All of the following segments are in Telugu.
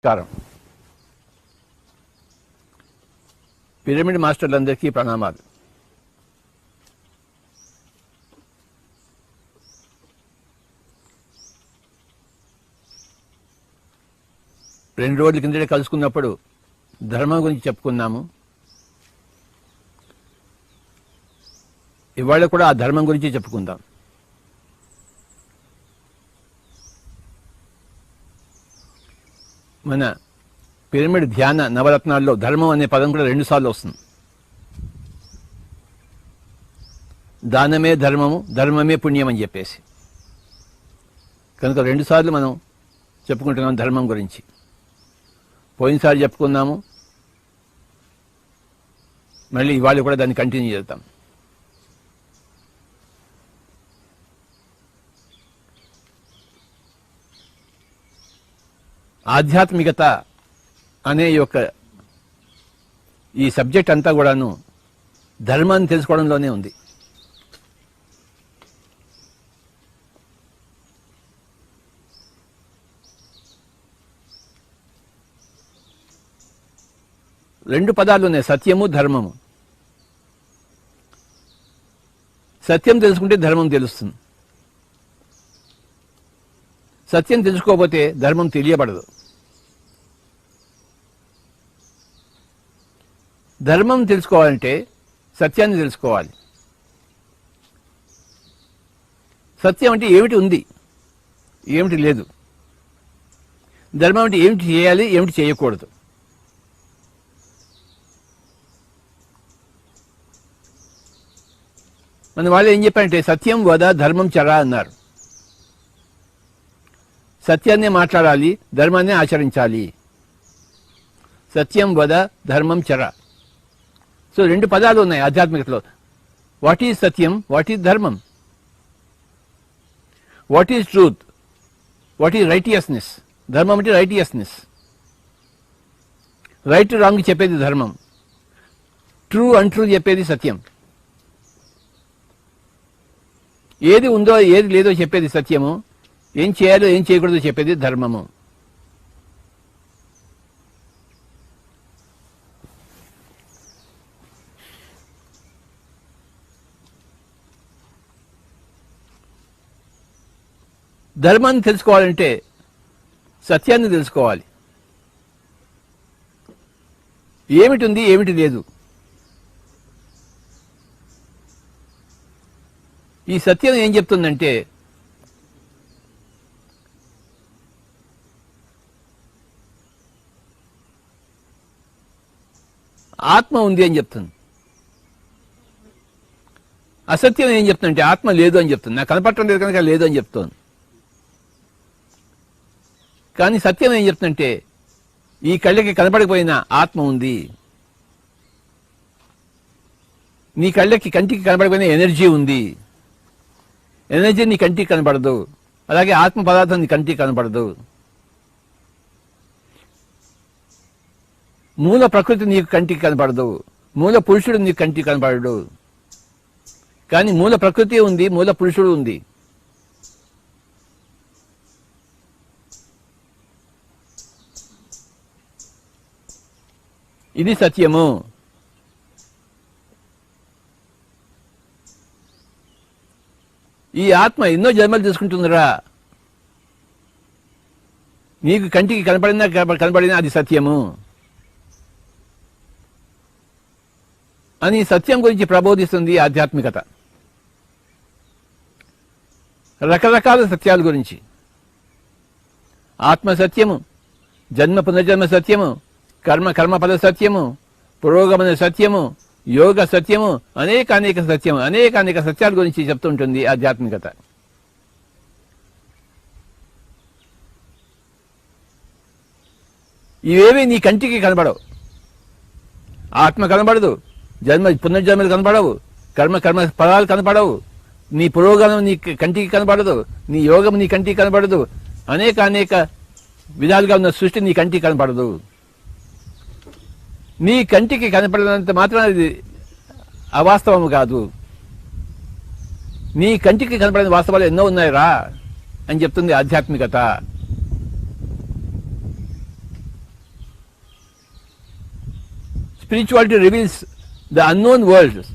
నమస్కారం. పిరమిడ్ మాస్టర్లందరికీ ప్రణామాలు. రెండు రోజుల కిందట కలుసుకున్నప్పుడు ధర్మం గురించి చెప్పుకున్నాము. ఇవాళ కూడా ఆ ధర్మం గురించి చెప్పుకుందాం. మన పిరమిడ్ ధ్యాన నవరత్నాల్లో ధర్మం అనే పదం కూడా 2 సార్లు వస్తుంది. దానమే ధర్మము, ధర్మమే పుణ్యం అని చెప్పేసి. కనుక 2 సార్లు మనం చెప్పుకుంటున్నాం ధర్మం గురించి. పోయినసారి చెప్పుకున్నాము, మళ్ళీ ఇవాళ కూడా దాన్ని కంటిన్యూ చేద్దాం. ఆధ్యాత్మికత అనే ఈ సబ్జెక్ట్ అంతా కూడాను ధర్మాన్ని తెలుసుకోవడంలోనే ఉంది. రెండు పదాలు ఉన్నాయి, సత్యము ధర్మము. సత్యం తెలుసుకుంటే ధర్మం తెలుస్తుంది. సత్యం తెలుసుకోకపోతే ధర్మం తెలియబడదు. ధర్మం తెలుసుకోవాలంటే సత్యాన్ని తెలుసుకోవాలి. సత్యం అంటే ఏమిటి ఉంది, ఏమిటి లేదు. ధర్మం అంటే ఏమిటి చేయాలి, ఏమిటి చేయకూడదు. మన వాళ్ళు ఏం చెప్పారంటే సత్యం వద ధర్మం చర అన్నారు. సత్యాన్నే మాట్లాడాలి, ధర్మాన్నే ఆచరించాలి. సత్యం వద ధర్మం చర. సో 2 పదాలు ఉన్నాయి ఆధ్యాత్మికతలో. వాట్ ఈజ్ సత్యం, వాట్ ఈజ్ ధర్మం, what is truth, what is righteousness. ధర్మం అంటే రైటియస్నెస్. రైట్ రాంగ్ చెప్పేది ధర్మం, ట్రూ అన్ట్రూ చెప్పేది సత్యం. ఏది ఉందో ఏది లేదో చెప్పేది సత్యము, ఏం చేయాలో ఏం చేయకూడదో చెప్పేది ధర్మము. ధర్మాన్ని తెలుసుకోవాలంటే సత్యాన్ని తెలుసుకోవాలి. ఏమిటి ఉంది, ఏమిటి లేదు. ఈ సత్యం ఏం చెప్తుందంటే ఆత్మ ఉంది అని చెప్తుంది. అసత్యం ఏం చెప్తుందంటే ఆత్మ లేదు అని చెప్తుంది. నాకు కనపడటం లేదు కనుక లేదు అని చెప్తోంది. కానీ సత్యం ఏం చెప్తుందంటే ఈ కళ్ళకి కనపడకపోయినా ఆత్మ ఉంది. నీ కళ్ళకి కంటికి కనపడకపోయినా ఎనర్జీ ఉంది. ఎనర్జీ నీ కంటికి కనపడదు, అలాగే ఆత్మ పదార్థం నీ కంటికి కనపడదు. మూల ప్రకృతి నీకు కంటికి కనపడదు, మూల పురుషుడు నీకు కంటికి కనపడడు. కానీ మూల ప్రకృతి ఉంది, మూల పురుషుడు ఉంది. ఇది సత్యము. ఈ ఆత్మ ఎన్నో జన్మలు తీసుకుంటుందిరా. నీకు కంటికి కనపడినా అది సత్యము అని సత్యం గురించి ప్రబోధిస్తుంది ఆధ్యాత్మికత. రకరకాల సత్యాల గురించి, ఆత్మ సత్యము, జన్మ పునర్జన్మ సత్యము, కర్మఫల సత్యము, పురోగమన సత్యము, యోగ సత్యము, అనేక సత్యము, అనేక సత్యాల గురించి చెప్తుంటుంది ఆధ్యాత్మికత. ఇవేవి నీ కంటికి కనబడవు. ఆత్మ కనబడదు, పునర్జన్మలు కనపడవు, కర్మ ఫలాలు కనపడవు, నీ పురోగమనం నీ కంటికి కనపడదు, నీ యోగం నీ కంటికి కనపడదు, అనేక విధాలుగా ఉన్న సృష్టి నీ కంటికి కనపడదు. నీ కంటికి కనపడినంత మాత్రం అది అవాస్తవము కాదు. నీ కంటికి కనపడిన వాస్తవాలు ఎన్నో ఉన్నాయి రా అని చెప్తుంది ఆధ్యాత్మికత. Spirituality reveals the unknown worlds,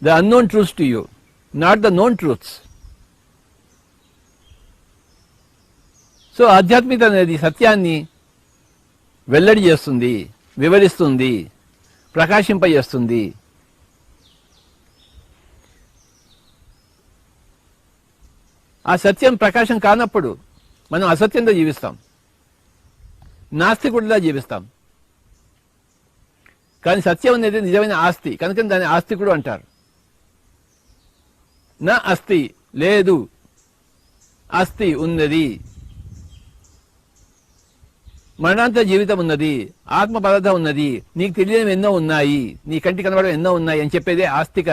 the unknown truths to you, not the known truths. So ఆధ్యాత్మికత అనేది సత్యాన్ని వెల్లడి చేస్తుంది, వివరిస్తుంది, ప్రకాశింపజేస్తుంది. ఆ సత్యం ప్రకాశం కానప్పుడు మనం అసత్యంతో జీవిస్తాం, నాస్తికుడిలా జీవిస్తాం. కానీ సత్యం అనేది నిజమైన ఆస్తి కనుక దాన్ని ఆస్తికుడు అంటారు. నా అస్తి లేదు, అస్తి ఉన్నది, మరణాంతర జీవితం ఉన్నది, ఆత్మ పదార్థం ఉన్నది, నీకు తెలియని ఎన్నో ఉన్నాయి, నీ కంటి కనబడడం ఎన్నో ఉన్నాయి అని చెప్పేదే ఆస్తిక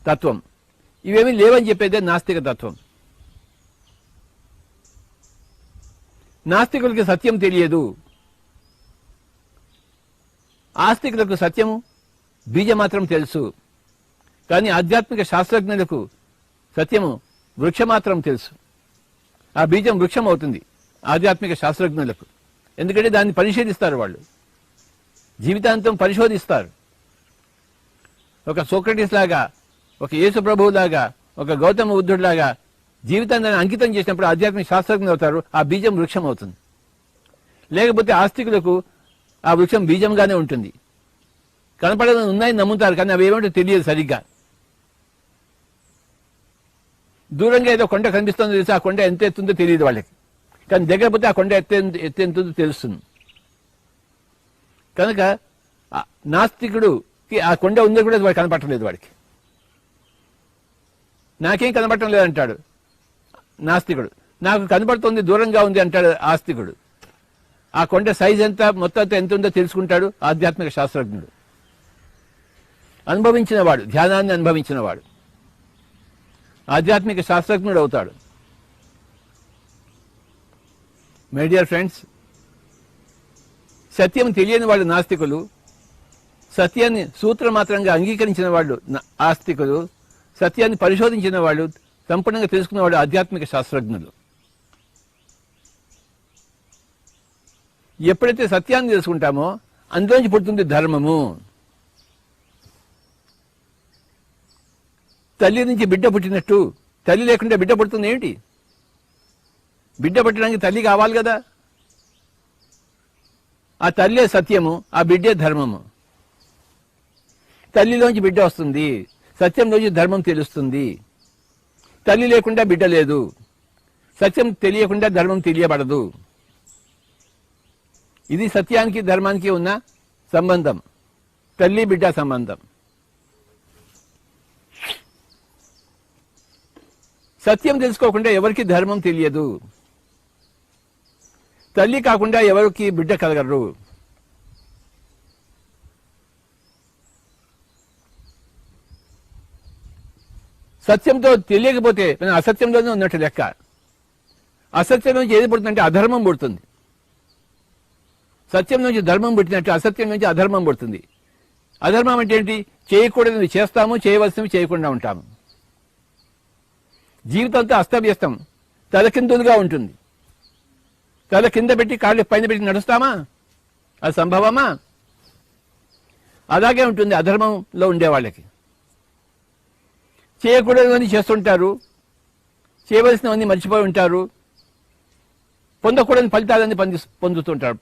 తత్వం. ఇవేమీ లేవని చెప్పేదే నాస్తిక తత్వం. నాస్తికులకి సత్యం తెలియదు, ఆస్తికులకు సత్యము బీజం మాత్రం తెలుసు. కానీ ఆధ్యాత్మిక శాస్త్రజ్ఞులకు సత్యము వృక్షం మాత్రం తెలుసు. ఆ బీజం వృక్షం అవుతుంది ఆధ్యాత్మిక శాస్త్రజ్ఞులకు. ఎందుకంటే దాన్ని పరిశోధిస్తారు, వాళ్ళు జీవితాంతం పరిశోధిస్తారు. ఒక సోక్రటీస్ లాగా, ఒక యేసు ప్రభువు లాగా, ఒక గౌతమ బుద్ధుడు లాగా జీవితాన్ని అంకితం చేసినప్పుడు ఆధ్యాత్మిక శాస్త్రజ్ఞులు అవుతారు. ఆ బీజం వృక్షం అవుతుంది. లేకపోతే ఆస్తికులకు ఆ వృక్షం బీజంగానే ఉంటుంది. కనపడని ఉన్నాయని నమ్ముతారు, కానీ అవి ఏమంటో తెలియదు సరిగ్గా. దూరంగా ఏదో కొండ కనిపిస్తుందో తెలిసి ఆ కొండ ఎంత ఎత్తుందో తెలియదు వాళ్ళకి, కానీ దగ్గర పోతే ఆ కొండ ఎత్తెంతుందో తెలుస్తుంది. కనుక నాస్తికుడుకి ఆ కొండ ఉందో కూడా వాడు కనపడలేదు. వాడికి నాకేం కనపడటం లేదంటాడు నాస్తికుడు. నాకు కనపడుతుంది, దూరంగా ఉంది అంటాడు ఆస్తికుడు. ఆ కొండ సైజ్ ఎంత, మొత్తం ఎంత ఉందో తెలుసుకుంటాడు ఆధ్యాత్మిక శాస్త్రజ్ఞుడు. అనుభవించిన వాడు, ధ్యానాన్ని అనుభవించిన వాడు ఆధ్యాత్మిక శాస్త్రజ్ఞుడు అవుతాడు. మై డియర్ ఫ్రెండ్స్, సత్యం తెలియని వాళ్ళు నాస్తికులు, సత్యాన్ని సూత్రమాత్రంగా అంగీకరించిన వాళ్ళు ఆస్తికులు, సత్యాన్ని పరిశోధించిన వాళ్ళు, సంపూర్ణంగా తెలుసుకున్న వాళ్ళు ఆధ్యాత్మిక శాస్త్రజ్ఞులు. ఎప్పుడైతే సత్యాన్ని తెలుసుకుంటామో అందులోంచి పుడుతుంది ధర్మము. తల్లి నుంచి బిడ్డ పుట్టినట్టు, తల్లి లేకుండా బిడ్డ పుడుతుంది ఏమిటి? బిడ్డ పుట్టడానికి తల్లి కావాలి కదా. ఆ తల్లే సత్యము, ఆ బిడ్డే ధర్మము. తల్లిలోంచి బిడ్డ వస్తుంది, సత్యంలోంచి ధర్మం తెలుస్తుంది. తల్లి లేకుండా బిడ్డ లేదు, సత్యం తెలియకుండా ధర్మం తెలియబడదు. ఇది సత్యానికి ధర్మానికి ఉన్న సంబంధం, తల్లి బిడ్డ సంబంధం. సత్యం తెలుసుకోకుండా ఎవరికి ధర్మం తెలియదు. తల్లి కాకుండా ఎవరికి బిడ్డ కలగరు. సత్యంతో తెలియకపోతే అసత్యంలోనే ఉన్నట్టు లెక్క. అసత్యం నుంచి ఏది పుడుతుందంటే అధర్మం పుడుతుంది. సత్యం నుంచి ధర్మం పుట్టినట్టు అసత్యం నుంచి అధర్మం పుడుతుంది. అధర్మం అంటే ఏంటి? చేయకూడనివి చేస్తాము, చేయవలసినవి చేయకుండా ఉంటాము. జీవితంతో అస్తవ్యస్తం, తలకిందులుగా ఉంటుంది. తల కింద పెట్టి కాళ్ళు పైన పెట్టి నడుస్తామా? అది సంభవమా? అలాగే ఉంటుంది అధర్మంలో ఉండేవాళ్ళకి. చేయకూడనివన్నీ చేస్తుంటారు, చేయవలసినవన్నీ మర్చిపోయి ఉంటారు, పొందకూడని ఫలితాలన్నీ పొందుతుంటారు.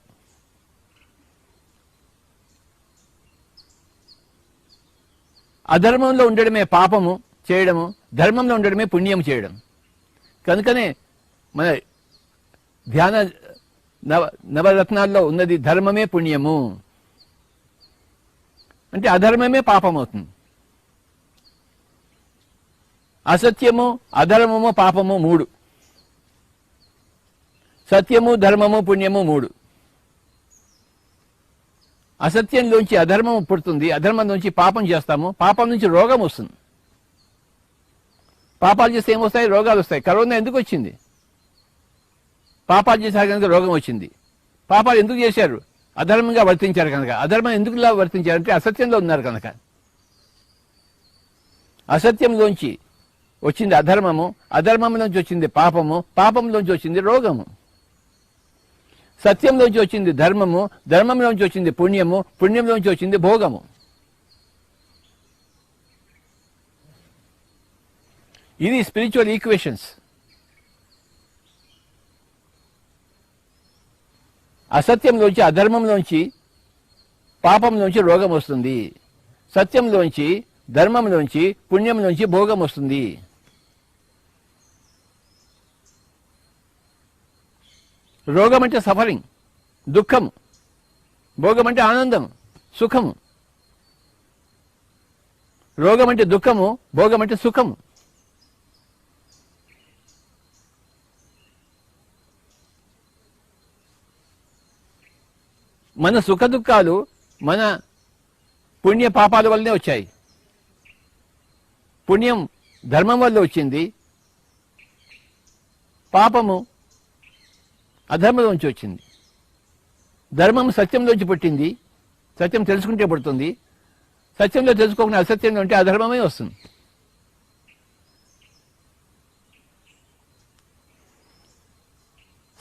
అధర్మంలో ఉండడమే పాపము చేయడము, ధర్మంలో ఉండడమే పుణ్యం చేయడం. కనుకనే మన ధ్యాన నవరత్నాల్లో ఉన్నది ధర్మమే పుణ్యము. అంటే అధర్మమే పాపం అవుతుంది. అసత్యము, అధర్మము, పాపము మూడు. సత్యము, ధర్మము, పుణ్యము మూడు. అసత్యంలోంచి అధర్మం పుడుతుంది, అధర్మం నుంచి పాపం చేస్తాము, పాపం నుంచి రోగం వస్తుంది. పాపాలు చేస్తే ఏమొస్తాయి? రోగాలు వస్తాయి. కరోనా ఎందుకు వచ్చింది? పాపాలు చేశారు కనుక రోగం వచ్చింది. పాపాలు ఎందుకు చేశారు? అధర్మంగా వర్తించారు కనుక. అధర్మం ఎందుకు ఇలా వర్తించారంటే అసత్యంలో ఉన్నారు కనుక. అసత్యంలోంచి వచ్చింది అధర్మము, అధర్మం నుంచి వచ్చింది పాపము, పాపంలోంచి వచ్చింది రోగము. సత్యంలోంచి వచ్చింది ధర్మము, ధర్మంలోంచి వచ్చింది పుణ్యము, పుణ్యంలోంచి వచ్చింది భోగము. ఇది స్పిరిచువల్ ఈక్వేషన్స్. అసత్యంలోంచి, అధర్మంలోంచి, పాపంలోంచి రోగం వస్తుంది. సత్యంలోంచి, ధర్మంలోంచి, పుణ్యంలోంచి భోగం వస్తుంది. రోగం అంటే సఫరింగ్, దుఃఖం. భోగం అంటే ఆనందం, సుఖము. రోగం అంటే దుఃఖము, భోగం అంటే సుఖము. మన సుఖ దుఃఖాలు మన పుణ్య పాపాల వల్లనే వచ్చాయి. పుణ్యం ధర్మం వల్ల వచ్చింది, పాపము అధర్మంలోంచి వచ్చింది. ధర్మం సత్యంలోంచి పుట్టింది, సత్యం తెలుసుకుంటే పుడుతుంది. సత్యంలో తెలుసుకోకుండా అసత్యంలో ఉంటే అధర్మమే వస్తుంది.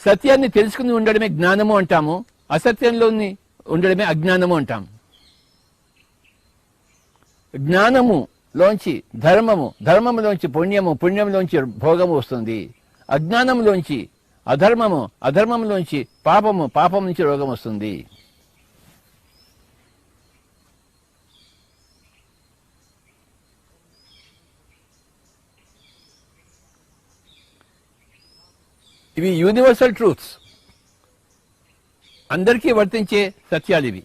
సత్యాన్ని తెలుసుకుని ఉండడమే జ్ఞానము అంటాము, అసత్యంలోని ఉండడమే అజ్ఞానము అంటాము. జ్ఞానములోంచి ధర్మము, ధర్మములోంచి పుణ్యము, పుణ్యంలోంచి భోగము వస్తుంది. అజ్ఞానంలోంచి అధర్మము, అధర్మంలోంచి పాపము, పాపం నుంచి రోగం వస్తుంది. ఇవి యూనివర్సల్ ట్రూత్స్, అందరికీ వర్తించే సత్యాలు ఇవి.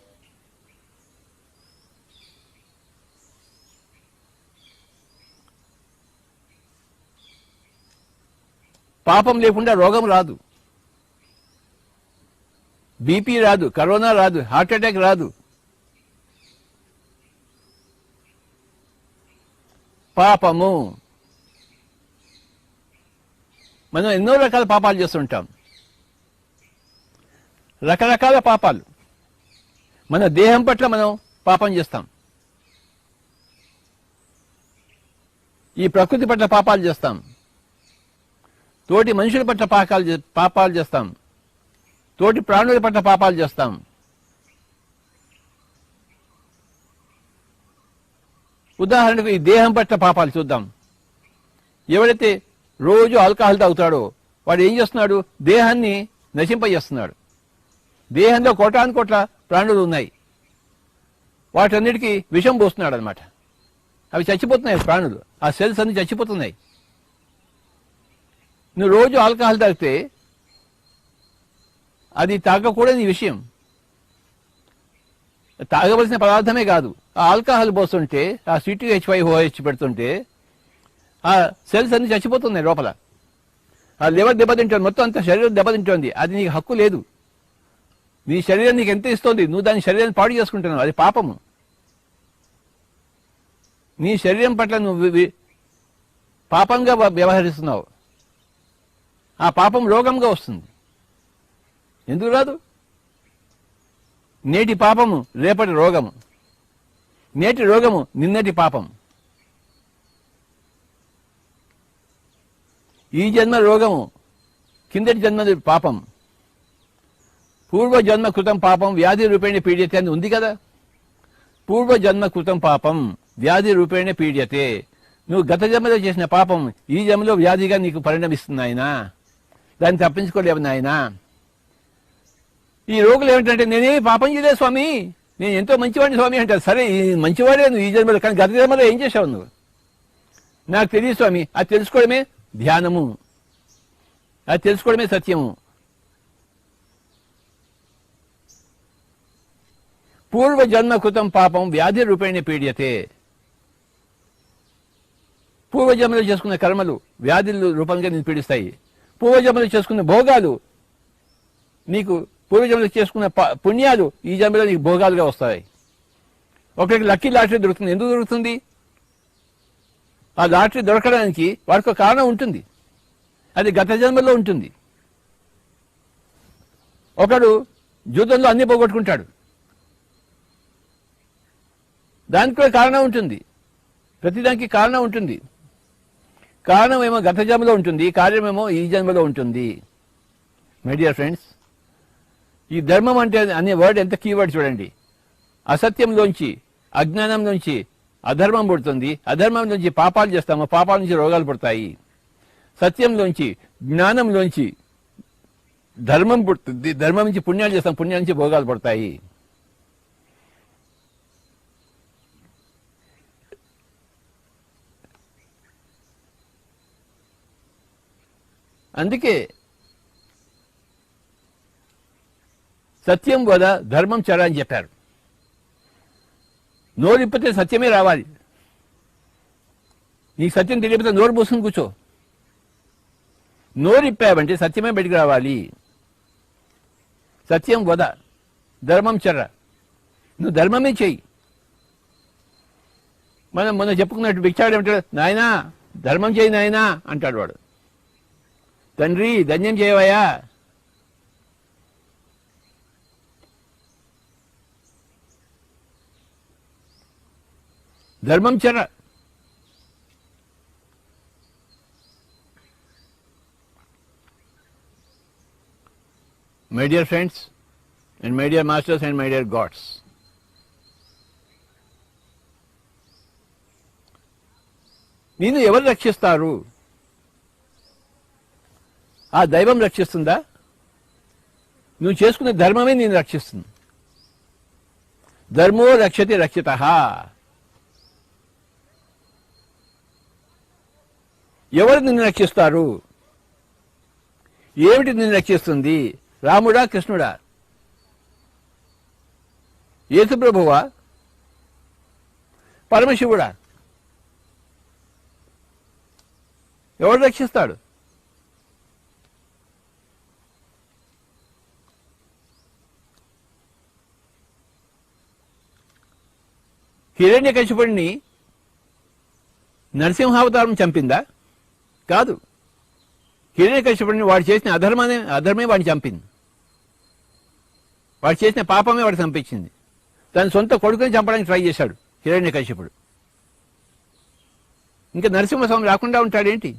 పాపం లేకుండా రోగం రాదు, బీపీ రాదు, కరోనా రాదు, హార్ట్ అటాక్ రాదు. పాపము, మనం ఎన్నో రకాల పాపాలు చేస్తుంటాం, రకరకాల పాపాలు. మన దేహం పట్ల మనం పాపం చేస్తాం, ఈ ప్రకృతి పట్ల పాపాలు చేస్తాం, తోటి మనుషుల పట్ల పాపాలు చేస్తాం, తోటి ప్రాణుల పట్ల పాపాలు చేస్తాం. ఉదాహరణకు ఈ దేహం పట్ల పాపాలు చూద్దాం. ఎవరైతే రోజు ఆల్కహాల్ తాగుతాడో వాడు ఏం చేస్తున్నాడు? దేహాన్ని నశింపజేస్తున్నాడు. దేహంలో కోటాను కోట్ల ప్రాణులు ఉన్నాయి, వాటన్నిటికీ విషం పోస్తున్నాడు అనమాట. అవి చచ్చిపోతున్నాయి, ప్రాణులు, ఆ సెల్స్ అన్ని చచ్చిపోతున్నాయి. నువ్వు రోజు ఆల్కహాల్ తాగితే అది తాగకూడని విషయం, తాగవలసిన పదార్థమే కాదు. ఆ ఆల్కహాల్ పోస్తుంటే, ఆ C2H5OH పెడుతుంటే ఆ సెల్స్ అన్ని చచ్చిపోతున్నాయి లోపల. ఆ లివర్ దెబ్బతింటోంది, మొత్తం అంత శరీరం దెబ్బతింటోంది. అది నీకు హక్కు లేదు. నీ శరీరం నీకు ఎంత ఇస్తోంది, నువ్వు దాని శరీరాన్ని పాడు చేసుకుంటున్నావు, అది పాపము. నీ శరీరం పట్ల నువ్వు పాపంగా వ్యవహరిస్తున్నావు, ఆ పాపం రోగంగా వస్తుంది. ఎందుకు రాదు? నేటి పాపము రేపటి రోగము, నేటి రోగము నిన్నటి పాపం. ఈ జన్మ రోగము కిందటి జన్మ పాపం. పూర్వజన్మ కృతం పాపం వ్యాధి రూపేణ పీడ్యతే అని ఉంది కదా. పూర్వజన్మ కృతం పాపం వ్యాధి రూపేణ పీడ్యతే. నువ్వు గత జన్మలో చేసిన పాపం ఈ జన్మలో వ్యాధిగా నీకు పరిణమిస్తుంది నాయనా, దాన్ని తప్పించుకోలేవు నాయనా. ఈ రోగులు ఏమిటంటే, నేనేమి పాపం చేయలేదు స్వామి, నేను ఎంతో మంచివాడిని స్వామి అంటారు. సరే, మంచివాడే నువ్వు ఈ జన్మలో, కానీ గత జన్మలో ఏం చేశావు నువ్వు? నాకు తెలియదు స్వామి. అది తెలుసుకోవడమే ధ్యానము, అది తెలుసుకోవడమే సత్యము. పూర్వజన్మ కృతం పాపం వ్యాధి రూపేణ పీడ్యతే. పూర్వజన్మలో చేసుకున్న కర్మలు వ్యాధుల రూపంగా నేను పీడిస్తాయి. పూర్వజన్మలో చేసుకున్న భోగాలు నీకు, పూర్వజన్మలో చేసుకున్న పుణ్యాలు ఈ జన్మలో నీకు భోగాలుగా వస్తాయి. ఒకరికి లక్కీ లాటరీ దొరుకుతుంది. ఎందుకు దొరుకుతుంది? ఆ లాటరీ దొరకడానికి వారికి ఒక కారణం ఉంటుంది, అది గత జన్మలో ఉంటుంది. ఒకడు జూదంలో అన్ని పోగొట్టుకుంటాడు, దానికి కూడా కారణం ఉంటుంది. ప్రతిదానికి కారణం ఉంటుంది. కారణం ఏమో గత జన్మలో ఉంటుంది, కార్యమేమో ఈ జన్మలో ఉంటుంది. మై డియర్ ఫ్రెండ్స్, ఈ ధర్మం అంటే అనే వర్డ్ ఎంత కీవర్డ్ చూడండి. అసత్యంలోంచి, అజ్ఞానంలోంచి అధర్మం పుడుతుంది, అధర్మం నుంచి పాపాలు చేస్తాము, పాపాల నుంచి రోగాలు పుడతాయి. సత్యంలోంచి, జ్ఞానంలోంచి ధర్మం పుడుతుంది, ధర్మం నుంచి పుణ్యాలు చేస్తాం, పుణ్యాల నుంచి భోగాలు పడతాయి. అందుకే సత్యం వద ధర్మం చర అని చెప్పారు. నోరిప్పితే సత్యమే రావాలి. నీకు సత్యం తెలియకపోతే నోరు మూసుకుని కూర్చో. నోరిప్పావంటే సత్యమే బయటికి రావాలి. సత్యం వద ధర్మం చర, నువ్వు ధర్మమే చెయ్యి. మనం మొన్న చెప్పుకున్నట్టు భిక్షాడు ఏమంటాడు, నాయనా ధర్మం చేయి నాయనా అంటాడు వాడు. తండ్రి ధన్యం చేయవయ్యా. ధర్మం చర. My dear friends and my dear masters and my dear God's, నిన్ను ఎవరు రక్షిస్తారు? ఆ దైవం రక్షిస్తుందా? నువ్వు చేసుకునే ధర్మమే నేను రక్షిస్తుంది. ధర్మో రక్షతి రక్షితః. ఎవరు నిన్ను రక్షిస్తారు? ఏమిటి నిన్ను రక్షిస్తుంది? రాముడా, కృష్ణుడా, యేసుప్రభువా, పరమశివుడా? ఎవరు రక్షిస్తాడు? హిరణ్యకశిపుడిని నరసింహావతారం చంపిందా? కాదు. హిరణ్యకశిపుడిని వాడు చేసిన అధర్మే వాడిని చంపింది. వాడు చేసిన పాపమే వాడు చంపించింది. తన సొంత కొడుకుని చంపడానికి ట్రై చేశాడు హిరణ్యకశిపుడు. ఇంకా నరసింహస్వామి రాకుండా ఉంటాడేంటి?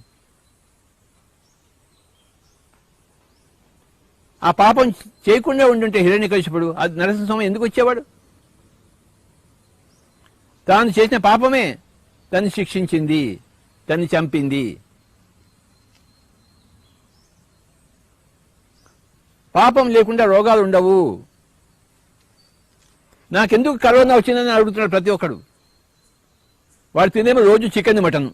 ఆ పాపం చేయకుండా ఉండుంటే హిరణ్యకశిపుడు అది నరసింహస్వామి ఎందుకు వచ్చేవాడు? తాను చేసిన పాపమే తను శిక్షించింది, తను చంపింది. పాపం లేకుండా రోగాలు ఉండవు. నాకెందుకు కరోనా వచ్చిందని అడుగుతున్నాడు ప్రతి ఒక్కడు. వాడు తినేమో రోజు చికెన్ మటన్.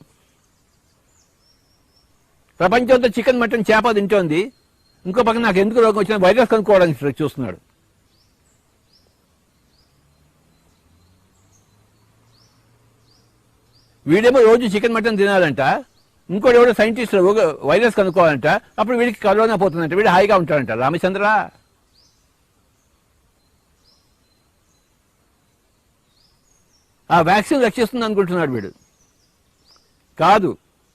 ప్రపంచంతో చికెన్ మటన్ చేప తింటోంది. ఇంకో పక్కన నాకు ఎందుకు రోగం వచ్చినా వైరస్ కనుక్కోవడానికి చూస్తున్నాడు. వీడేమో రోజు చికెన్ మటన్ తినాలంట, ఇంకోటి ఎవడో సైంటిస్ట్ వైరస్ కనుక్కోవాలంట, అప్పుడు వీడికి కరోనా పోతుందంట, వీడు హాయిగా ఉంటాడంట. రామచంద్ర, ఆ వ్యాక్సిన్ రక్షిస్తుంది అనుకుంటున్నాడు వీడు. కాదు,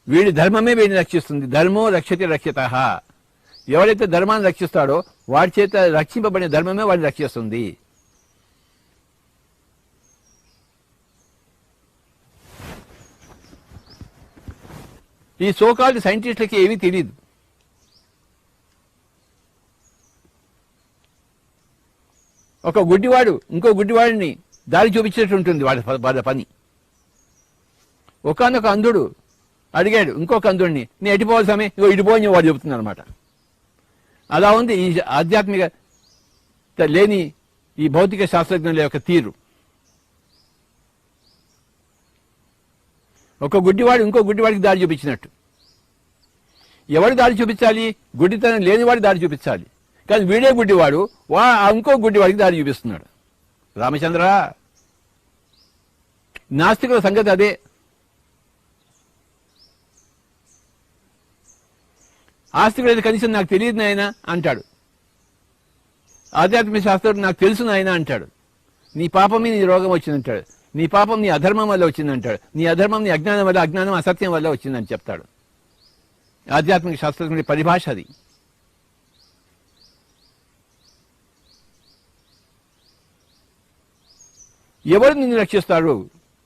వీడి ధర్మమే వీడిని రక్షిస్తుంది. ధర్మో రక్షతి రక్షితః. ఎవరైతే ధర్మాన్ని రక్షిస్తాడో వాడి చేత రక్షింపబడిన ధర్మమే వాడిని రక్షిస్తుంది. ఈ సోకాల్డ్ సైంటిస్టులకి ఏమీ తెలియదు. ఒక గుడ్డివాడు ఇంకో గుడ్డివాడిని దారి చూపించేట్టు ఉంటుంది వాళ్ళ పని. ఒకానొక అంధుడు అడిగాడు ఇంకొక అంధుడిని, నేను ఎటుపోవాలి సమయం, ఇగో ఇటుపోని వాడు చెబుతుంది అనమాట. అలా ఉంది ఈ ఆధ్యాత్మిక లేని ఈ భౌతిక శాస్త్రజ్ఞుల యొక్క తీరు. ఒక గుడ్డివాడు ఇంకో గుడ్డివాడికి దారి చూపించినట్టు. ఎవరు దారి చూపించాలి? గుడ్డితనం లేనివాడు దారి చూపించాలి. కానీ వీడే గుడ్డివాడు ఇంకో గుడ్డివాడికి దారి చూపిస్తున్నాడు. రామచంద్ర, నాస్తికుల సంగతి అదే. ఆస్తికుడైతే కనీసం నాకు తెలియదు నాయన అంటాడు. ఆధ్యాత్మిక శాస్త్రం నాకు తెలుసు నాయన అంటాడు. నీ పాపమే నీ రోగం వచ్చిందంటాడు. నీ పాపం నీ అధర్మం వల్ల వచ్చిందంటాడు. నీ అధర్మం నీ అజ్ఞానం వల్ల, అజ్ఞానం అసత్యం వల్ల వచ్చిందని చెప్తాడు. ఆధ్యాత్మిక శాస్త్రం పరిభాష అది. ఎవరు నిన్ను రక్షిస్తారు?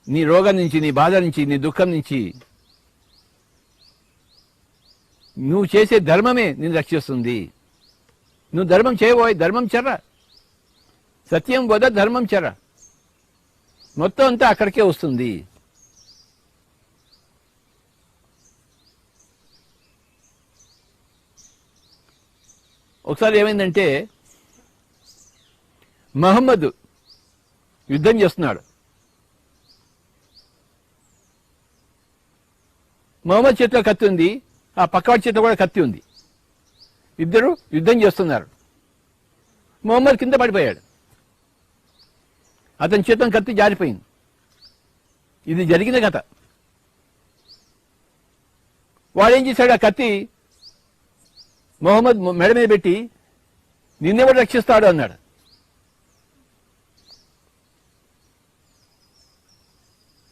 నీ రోగం నుంచి, నీ బాధ నుంచి, నీ దుఃఖం నుంచి. నువ్వు చేసే ధర్మమే నిన్ను రక్షిస్తుంది. నువ్వు ధర్మం చేయబోయ్, ధర్మం చర్ర. సత్యం వద ధర్మం చెర, మొత్తం అంతా అక్కడికే వస్తుంది. ఒకసారి ఏమైందంటే మహమ్మద్ యుద్ధం చేస్తున్నాడు. మహమ్మద్ చేతిలో కత్తి ఉంది, ఆ పక్కవాడి చేతిలో కూడా కత్తి ఉంది. ఇద్దరు యుద్ధం చేస్తున్నారు. మహమ్మద్ కింద పడిపోయాడు, అతని చేతిలో కత్తి జారిపోయింది. ఇది జరిగిన కథ. వాడేం చేశాడు, ఆ కత్తి మొహమ్మద్ మెడ మీద పెట్టి నిన్నెవడు రక్షిస్తాడు అన్నాడు.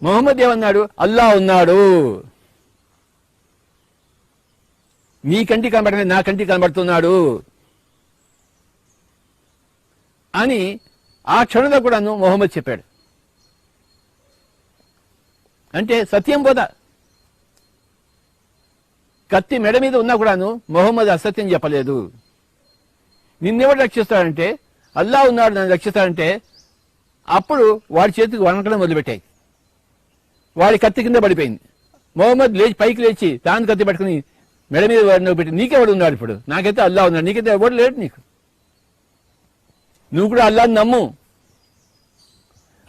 మొహమ్మద్ ఏమన్నాడు, అల్లా ఉన్నాడు, నీ కంటికి కనబడమే నా కంటికి కనబడుతున్నాడు అని ఆ క్షణంలో కూడాను మొహమ్మద్ చెప్పాడు. అంటే సత్యం పోదా. కత్తి మెడ మీద ఉన్నా కూడాను మొహమ్మద్ అసత్యం చెప్పలేదు. నిన్నెవడు రక్షిస్తాడంటే అల్లా ఉన్నాడు, నన్ను రక్షిస్తాడంటే అప్పుడు వాడి చేతికి వణకడం మొదలుపెట్టాయి. వాడి కత్తి కింద పడిపోయింది. మొహమ్మద్ లేచి పైకి లేచి తాను కత్తి పట్టుకుని మెడ మీద వాడిని పెట్టి, నీకెవడు ఉన్నాడు ఇప్పుడు, నాకైతే అల్లా ఉన్నాడు, నీకైతే ఎవడు లేడు, నీకు నువ్వు కూడా అల్లాని నమ్ము,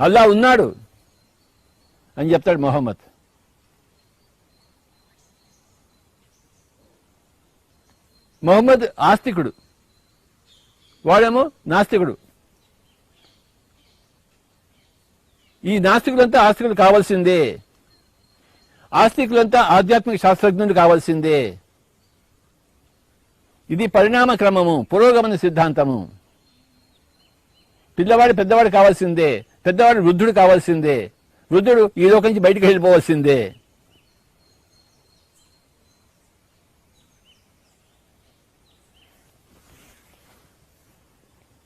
అల్లా ఉన్నాడు అని చెప్తాడు మొహమ్మద్. మొహమ్మద్ ఆస్తికుడు, వాడేమో నాస్తికుడు. ఈ నాస్తికులంతా ఆస్తికులు కావాల్సిందే, ఆస్తికులంతా ఆధ్యాత్మిక శాస్త్రజ్ఞులు కావాల్సిందే. ఇది పరిణామ క్రమము, పురోగమన సిద్ధాంతము. పిల్లవాడు పెద్దవాడు కావాల్సిందే, పెద్దవాడు వృద్ధుడు కావాల్సిందే, వృద్ధుడు ఈ లోకం నుంచి బయటికి వెళ్ళిపోవాల్సిందే.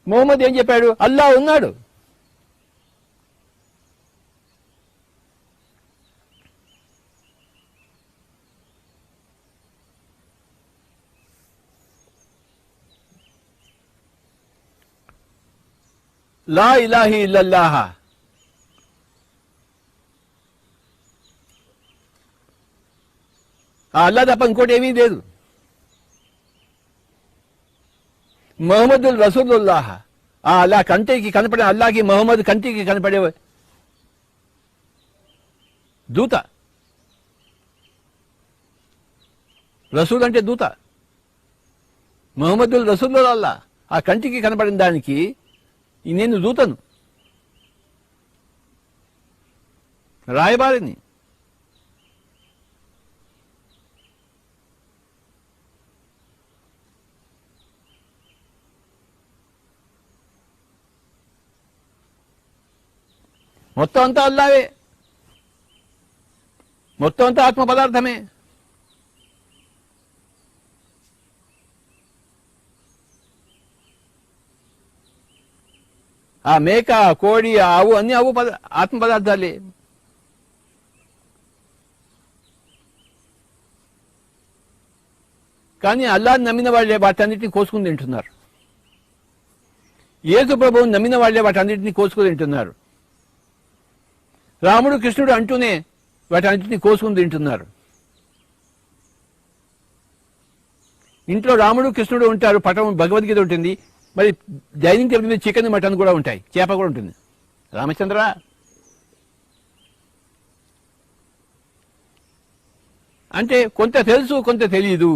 మొహమ్మద్ ఏం చెప్పాడు, అల్లా ఉన్నాడు. లా ఇలాహి ఇల్లల్లాహ, ఆ అల్లా తప్ప ఇంకోటి ఏమీ లేదు. మొహమ్మదుల్ రసూలుల్లాహ, ఆ అల్లా కంటికి కనపడే, అల్లాకి మొహమ్మద్ కంటికి కనపడే దూత. రసూల్ అంటే దూత. మొహమ్మదుల్ రసూలుల్లాహ్, ఆ కంటికి కనపడిన దానికి నేను దూతను, రాయబారిని. మొత్తం అంతా అల్లావే, మొత్తం అంతా ఆత్మ పదార్థమే. ఆ మేక, కోడి, ఆవు అన్ని ఆత్మ పదార్థాలే. కానీ అల్లాహ్ని నమ్మిన వాళ్లే వాటన్నిటిని కోసుకుని తింటున్నారు. యేసు ప్రభువుని నమ్మిన వాళ్లే వాటన్నిటిని కోసుకుని తింటున్నారు. రాముడు కృష్ణుడు అంటూనే వాటన్నిటిని కోసుకుని తింటున్నారు. ఇంట్లో రాముడు కృష్ణుడు ఉంటారు, పటం భగవద్గీత ఉంటుంది, మరి డైనింగ్ టేబుల్ మీద చికెన్ మటన్ కూడా ఉంటాయి, చేప కూడా ఉంటుంది. రామచంద్ర, అంటే కొంత తెలుసు కొంత తెలియదు,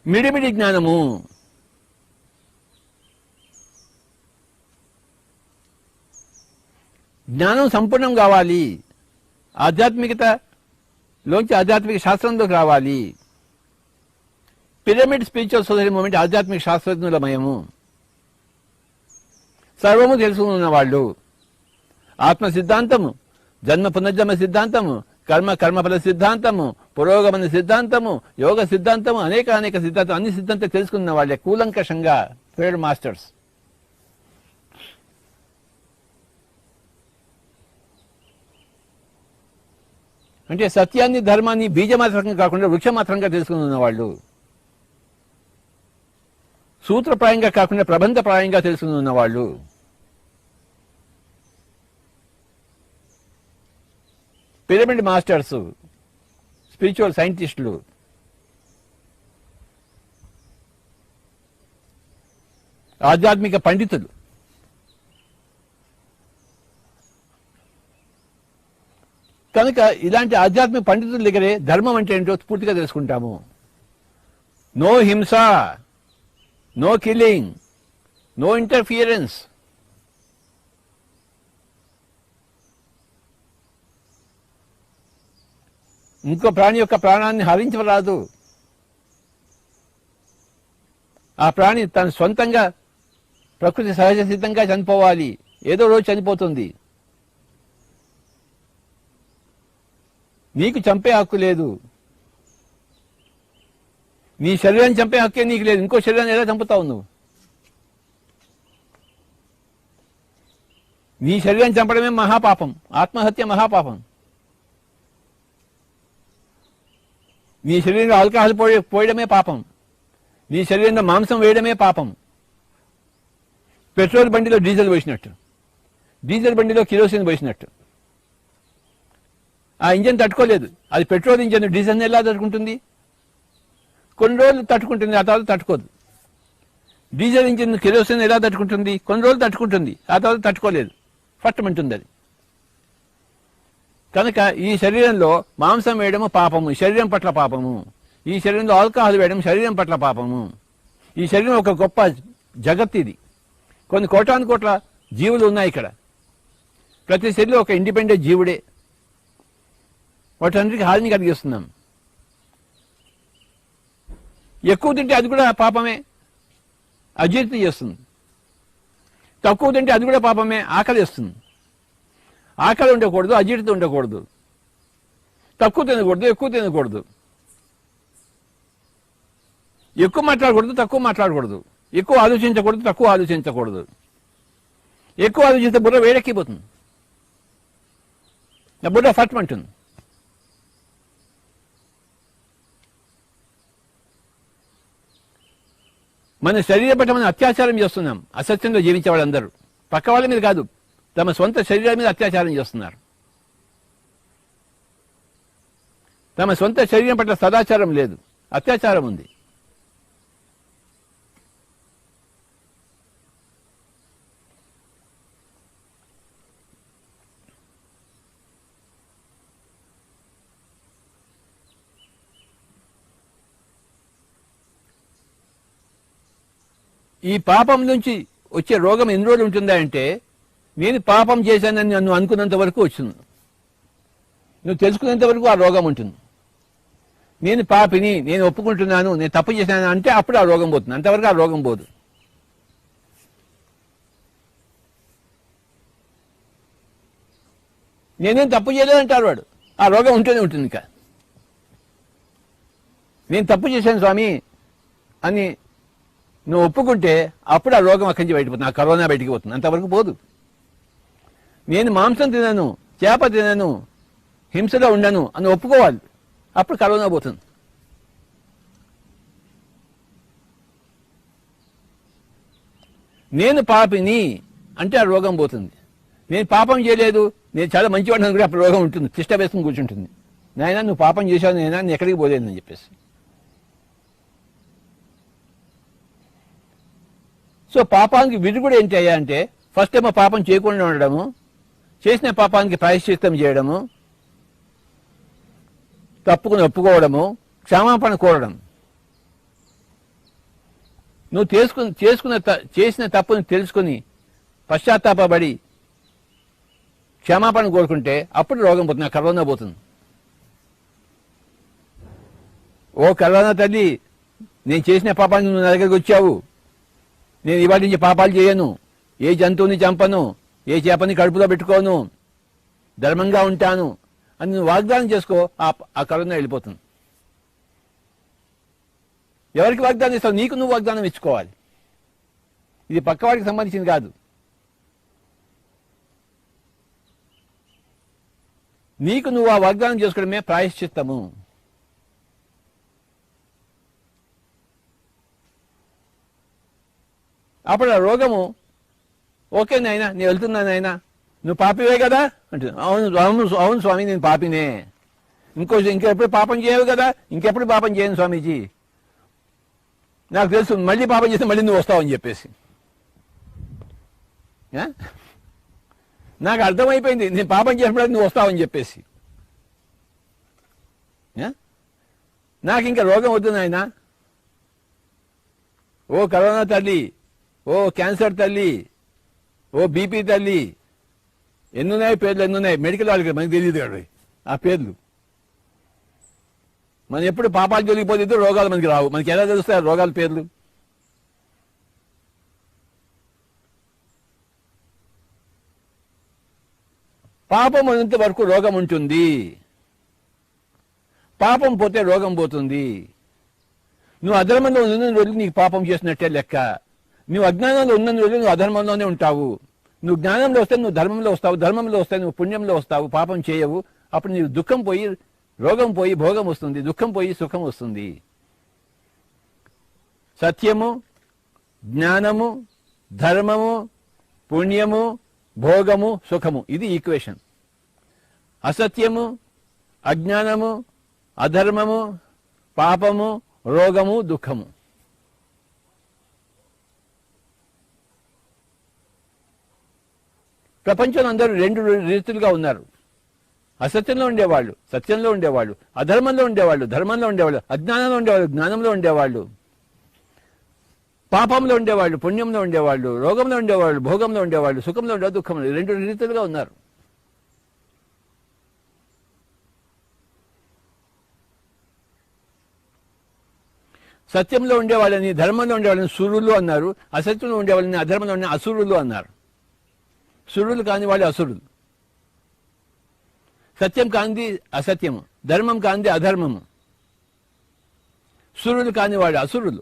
మిడిమిడి జ్ఞానము. జ్ఞానం సంపూర్ణం కావాలి, ఆధ్యాత్మికతలోంచి ఆధ్యాత్మిక శాస్త్రంలోకి రావాలి. పిరమిడ్ స్పిరిచువల్ సొసైటీ మూమెంట్ ఆధ్యాత్మిక శాస్త్రజ్ఞులమయము, సర్వము తెలుసుకున్న వాళ్ళు. ఆత్మ సిద్ధాంతము, జన్మ పునర్జన్మ సిద్ధాంతము, కర్మఫల సిద్ధాంతము, పురోగమన సిద్ధాంతము, యోగ సిద్ధాంతము, అనేక సిద్ధాంతం, అన్ని సిద్ధాంతాలు తెలుసుకున్న వాళ్ళే కూలంకషంగా ఫీల్డ్ మాస్టర్స్. అంటే సత్యాన్ని, ధర్మాన్ని బీజమాత్రంగా కాకుండా వృక్షమాత్రంగా తెలుసుకున్న వాళ్ళు. సూత్రప్రాయంగా కాకుండా ప్రబంధప్రాయంగా తెలుసుకుని ఉన్నవాళ్ళు. పిరమిడ్ మాస్టర్స్, స్పిరిచువల్ సైంటిస్టులు, ఆధ్యాత్మిక పండితులు. కనుక ఇలాంటి ఆధ్యాత్మిక పండితుల దగ్గరే ధర్మం అంటే ఏంటో పూర్తిగా తెలుసుకుంటాము. నో హింస, నో కిల్లింగ్, నో ఇంటర్ఫియరెన్స్. ఇంకో ప్రాణి యొక్క ప్రాణాన్ని హరించరాదు. ఆ ప్రాణి తన సొంతంగా ప్రకృతి సహజ సిద్ధంగా చనిపోవాలి. ఏదో రోజు చనిపోతుంది. నీకు చంపే హక్కు లేదు. నీ శరీరాన్ని చంపే హక్కే నీకు లేదు. ఇంకో శరీరాన్ని ఎలా చంపుతావు నువ్వు? నీ శరీరాన్ని చంపడమే మహాపాపం. ఆత్మహత్య మహాపాపం. నీ శరీరంలో ఆల్కహాల్ పోయడమే పాపం. నీ శరీరంలో మాంసం వేయడమే పాపం. పెట్రోల్ బండిలో డీజిల్ పోసినట్టు, డీజిల్ బండిలో కిరోసిన్ పోసినట్టు. ఆ ఇంజన్ తట్టుకోలేదు. అది పెట్రోల్ ఇంజన్. డీజిల్ని ఎలా తట్టుకుంటుంది? కొన్ని రోజులు తట్టుకుంటుంది, ఆ తర్వాత తట్టుకోదు. డీజిల్ ఇంజిన్ కిరోసిన్ ఎలా తట్టుకుంటుంది? కొన్ని రోజులు తట్టుకుంటుంది, ఆ తర్వాత తట్టుకోలేదు, ఫట్టమంటుంది అది. కనుక ఈ శరీరంలో మాంసం వేయడము పాపము, శరీరం పట్ల పాపము. ఈ శరీరంలో ఆల్కహాల్ వేయడం శరీరం పట్ల పాపము. ఈ శరీరం ఒక గొప్ప జగత్. ఇది కొన్ని కోటాను కోట్ల జీవులు ఉన్నాయి ఇక్కడ. ప్రతి శరీరం ఒక ఇండిపెండెంట్ జీవుడే. వాటన్నిటికీ హాని కలిగిస్తున్నాం. ఎక్కువ తింటే అది కూడా పాపమే, అజీర్తి చేస్తుంది. తక్కువ తింటే అది కూడా పాపమే, ఆకలి వేస్తుంది. ఆకలి ఉండకూడదు, అజీర్తి ఉండకూడదు. తక్కువ తినకూడదు, ఎక్కువ తినకూడదు. ఎక్కువ మాట్లాడకూడదు, తక్కువ మాట్లాడకూడదు. ఎక్కువ ఆలోచించకూడదు, తక్కువ ఆలోచించకూడదు. ఎక్కువ ఆలోచిస్తే బుర్ర వేడెక్కిపోతుంది, నా బుర్ర ఫట్మంటుంది. మన శరీర పట్ల మనం అత్యాచారం చేస్తున్నాం. అసత్యంలో జీవించే వాళ్ళందరూ పక్క వాళ్ళ మీద కాదు, తమ సొంత శరీరం మీద అత్యాచారం చేస్తున్నారు. తమ సొంత శరీరం పట్ల సదాచారం లేదు, అత్యాచారం ఉంది. ఈ పాపం నుంచి వచ్చే రోగం ఎన్ని రోజులు ఉంటుందా అంటే, నేను పాపం చేశానని నన్ను అనుకున్నంత వరకు వచ్చింది. నువ్వు తెలుసుకునేంత వరకు ఆ రోగం ఉంటుంది. నేను పాపిని, నేను ఒప్పుకుంటున్నాను, నేను తప్పు చేశాను అంటే అప్పుడు ఆ రోగం పోతుంది. అంతవరకు ఆ రోగం పోదు. నేనేం తప్పు చేయలేదంటారు వాడు. ఆ రోగం ఉంటూనే ఉంటుంది. ఇంకా నేను తప్పు చేశాను స్వామి అని నువ్వు ఒప్పుకుంటే అప్పుడు ఆ రోగం అక్కడి నుంచి బయటపోతుంది. ఆ కరోనా బయటికి పోతుంది. అంతవరకు పోదు. నేను మాంసం తినను, చేప తినను, హింసలో ఉండను అని ఒప్పుకోవాలి. అప్పుడు కరోనా పోతుంది. నేను పాపిని అంటే ఆ రోగం పోతుంది. నేను పాపం చేయలేదు, నేను చాలా మంచివాడిని కూడా అప్పుడు రోగం ఉంటుంది. తిష్ట వేసుకుని కూర్చుంటుంది. నాయన నువ్వు పాపం చేశావు, నేను ఎక్కడికి పోలేదని చెప్పేసి. సో పాపానికి విరుగుడు ఏంటి అయ్యా అంటే, ఫస్ట్ ఏమో పాపం చేయకుండా ఉండడము, చేసిన పాపానికి ప్రాయశ్చిత్తం చేయడము, తప్పుకుని ఒప్పుకోవడము, క్షమాపణ కోరడం. నువ్వు చేసిన తప్పుని తెలుసుకుని పశ్చాత్తాపడి క్షమాపణ కోరుకుంటే అప్పుడు రోగం పోతుంది. ఆ కరోనా పోతుంది. ఓ కరోనా తల్లి, నేను చేసిన పాపానికి నువ్వు నా దగ్గరికి వచ్చావు, నేను ఇవాటి నుంచి పాపాలు చేయను, ఏ జంతువుని చంపను, ఏ చేపని కడుపులో పెట్టుకోను, ధర్మంగా ఉంటాను అని నువ్వు వాగ్దానం చేసుకో. ఆ కరోనా వెళ్ళిపోతుంది. ఎవరికి వాగ్దానం ఇస్తావు? నీకు నువ్వు వాగ్దానం ఇచ్చుకోవాలి. ఇది పక్కవాడికి సంబంధించింది కాదు. నీకు నువ్వు ఆ వాగ్దానం చేసుకోవడమే ప్రాయశ్చిత్తము. అప్పుడు ఆ రోగము, ఓకే నాయనా నేను వెళ్తున్నాను నాయనా, నువ్వు పాపివే కదా అంటే, అవును అవును అవును స్వామి నేను పాపినే, ఇంకెప్పుడు పాపం చేయవు కదా, ఇంకెప్పుడు పాపం చేయను స్వామీజీ, నాకు తెలుసు మళ్ళీ పాపం చేస్తే మళ్ళీ నువ్వు వస్తావని చెప్పేసి. నాకు అర్థమైపోయింది నేను పాపం చేసినప్పుడు నువ్వు వస్తావని చెప్పేసి. నాకు ఇంకా రోగం వద్దు నాయనా, ఓ కరోనా తల్లి, ఓ క్యాన్సర్ తల్లి, ఓ బీపీ తల్లి, ఎన్నున్నాయి పేర్లు, ఎన్నున్నాయి మెడికల్ వాళ్ళకి మనకి తెలియదు కదా ఆ పేర్లు. మనం ఎప్పుడు పాపాలు జరిగిపోతే రోగాలు మనకి రావు, మనకి ఎలా తెలుస్తాయి రోగాల పేర్లు? పాపం ఉన్నంత వరకు రోగం ఉంటుంది, పాపం పోతే రోగం పోతుంది. నువ్వు అధర్మంలో ఉన్న రోజులు నీకు పాపం చేసినట్టే లెక్క, నువ్వు అజ్ఞానంలో ఉన్న రోజులు నువ్వు అధర్మంలోనే ఉంటావు. నువ్వు జ్ఞానంలో వస్తే నువ్వు ధర్మంలో వస్తావు, ధర్మంలో వస్తే నువ్వు పుణ్యంలో వస్తావు, పాపం చేయవు. అప్పుడు నీకు దుఃఖం పోయి రోగం పోయి భోగం వస్తుంది, దుఃఖం పోయి సుఖం వస్తుంది. సత్యము, జ్ఞానము, ధర్మము, పుణ్యము, భోగము, సుఖము, ఇది ఈక్వేషన్. అసత్యము, అజ్ఞానము, అధర్మము, పాపము, రోగము, దుఃఖము. ప్రపంచంలో అందరూ రెండు రీతులుగా ఉన్నారు. అసత్యంలో ఉండేవాళ్ళు సత్యంలో ఉండేవాళ్ళు, అధర్మంలో ఉండేవాళ్ళు ధర్మంలో ఉండేవాళ్ళు, అజ్ఞానంలో ఉండేవాళ్ళు జ్ఞానంలో ఉండేవాళ్ళు, పాపంలో ఉండేవాళ్ళు పుణ్యంలో ఉండేవాళ్ళు, రోగంలో ఉండేవాళ్ళు భోగంలో ఉండేవాళ్ళు, సుఖంలో ఉండే దుఃఖంలో, రెండు రీతులుగా ఉన్నారు. సత్యంలో ఉండేవాళ్ళని ధర్మంలో ఉండేవాళ్ళని సురులు అన్నారు, అసత్యంలో ఉండేవాళ్ళని అధర్మంలో ఉండే అసురులు అన్నారు. సురులు కాని వాళ్ళు అసురులు, సత్యం కాంది అసత్యము, ధర్మం కాంది అధర్మము, సురులు కాని వాళ్ళు అసురులు.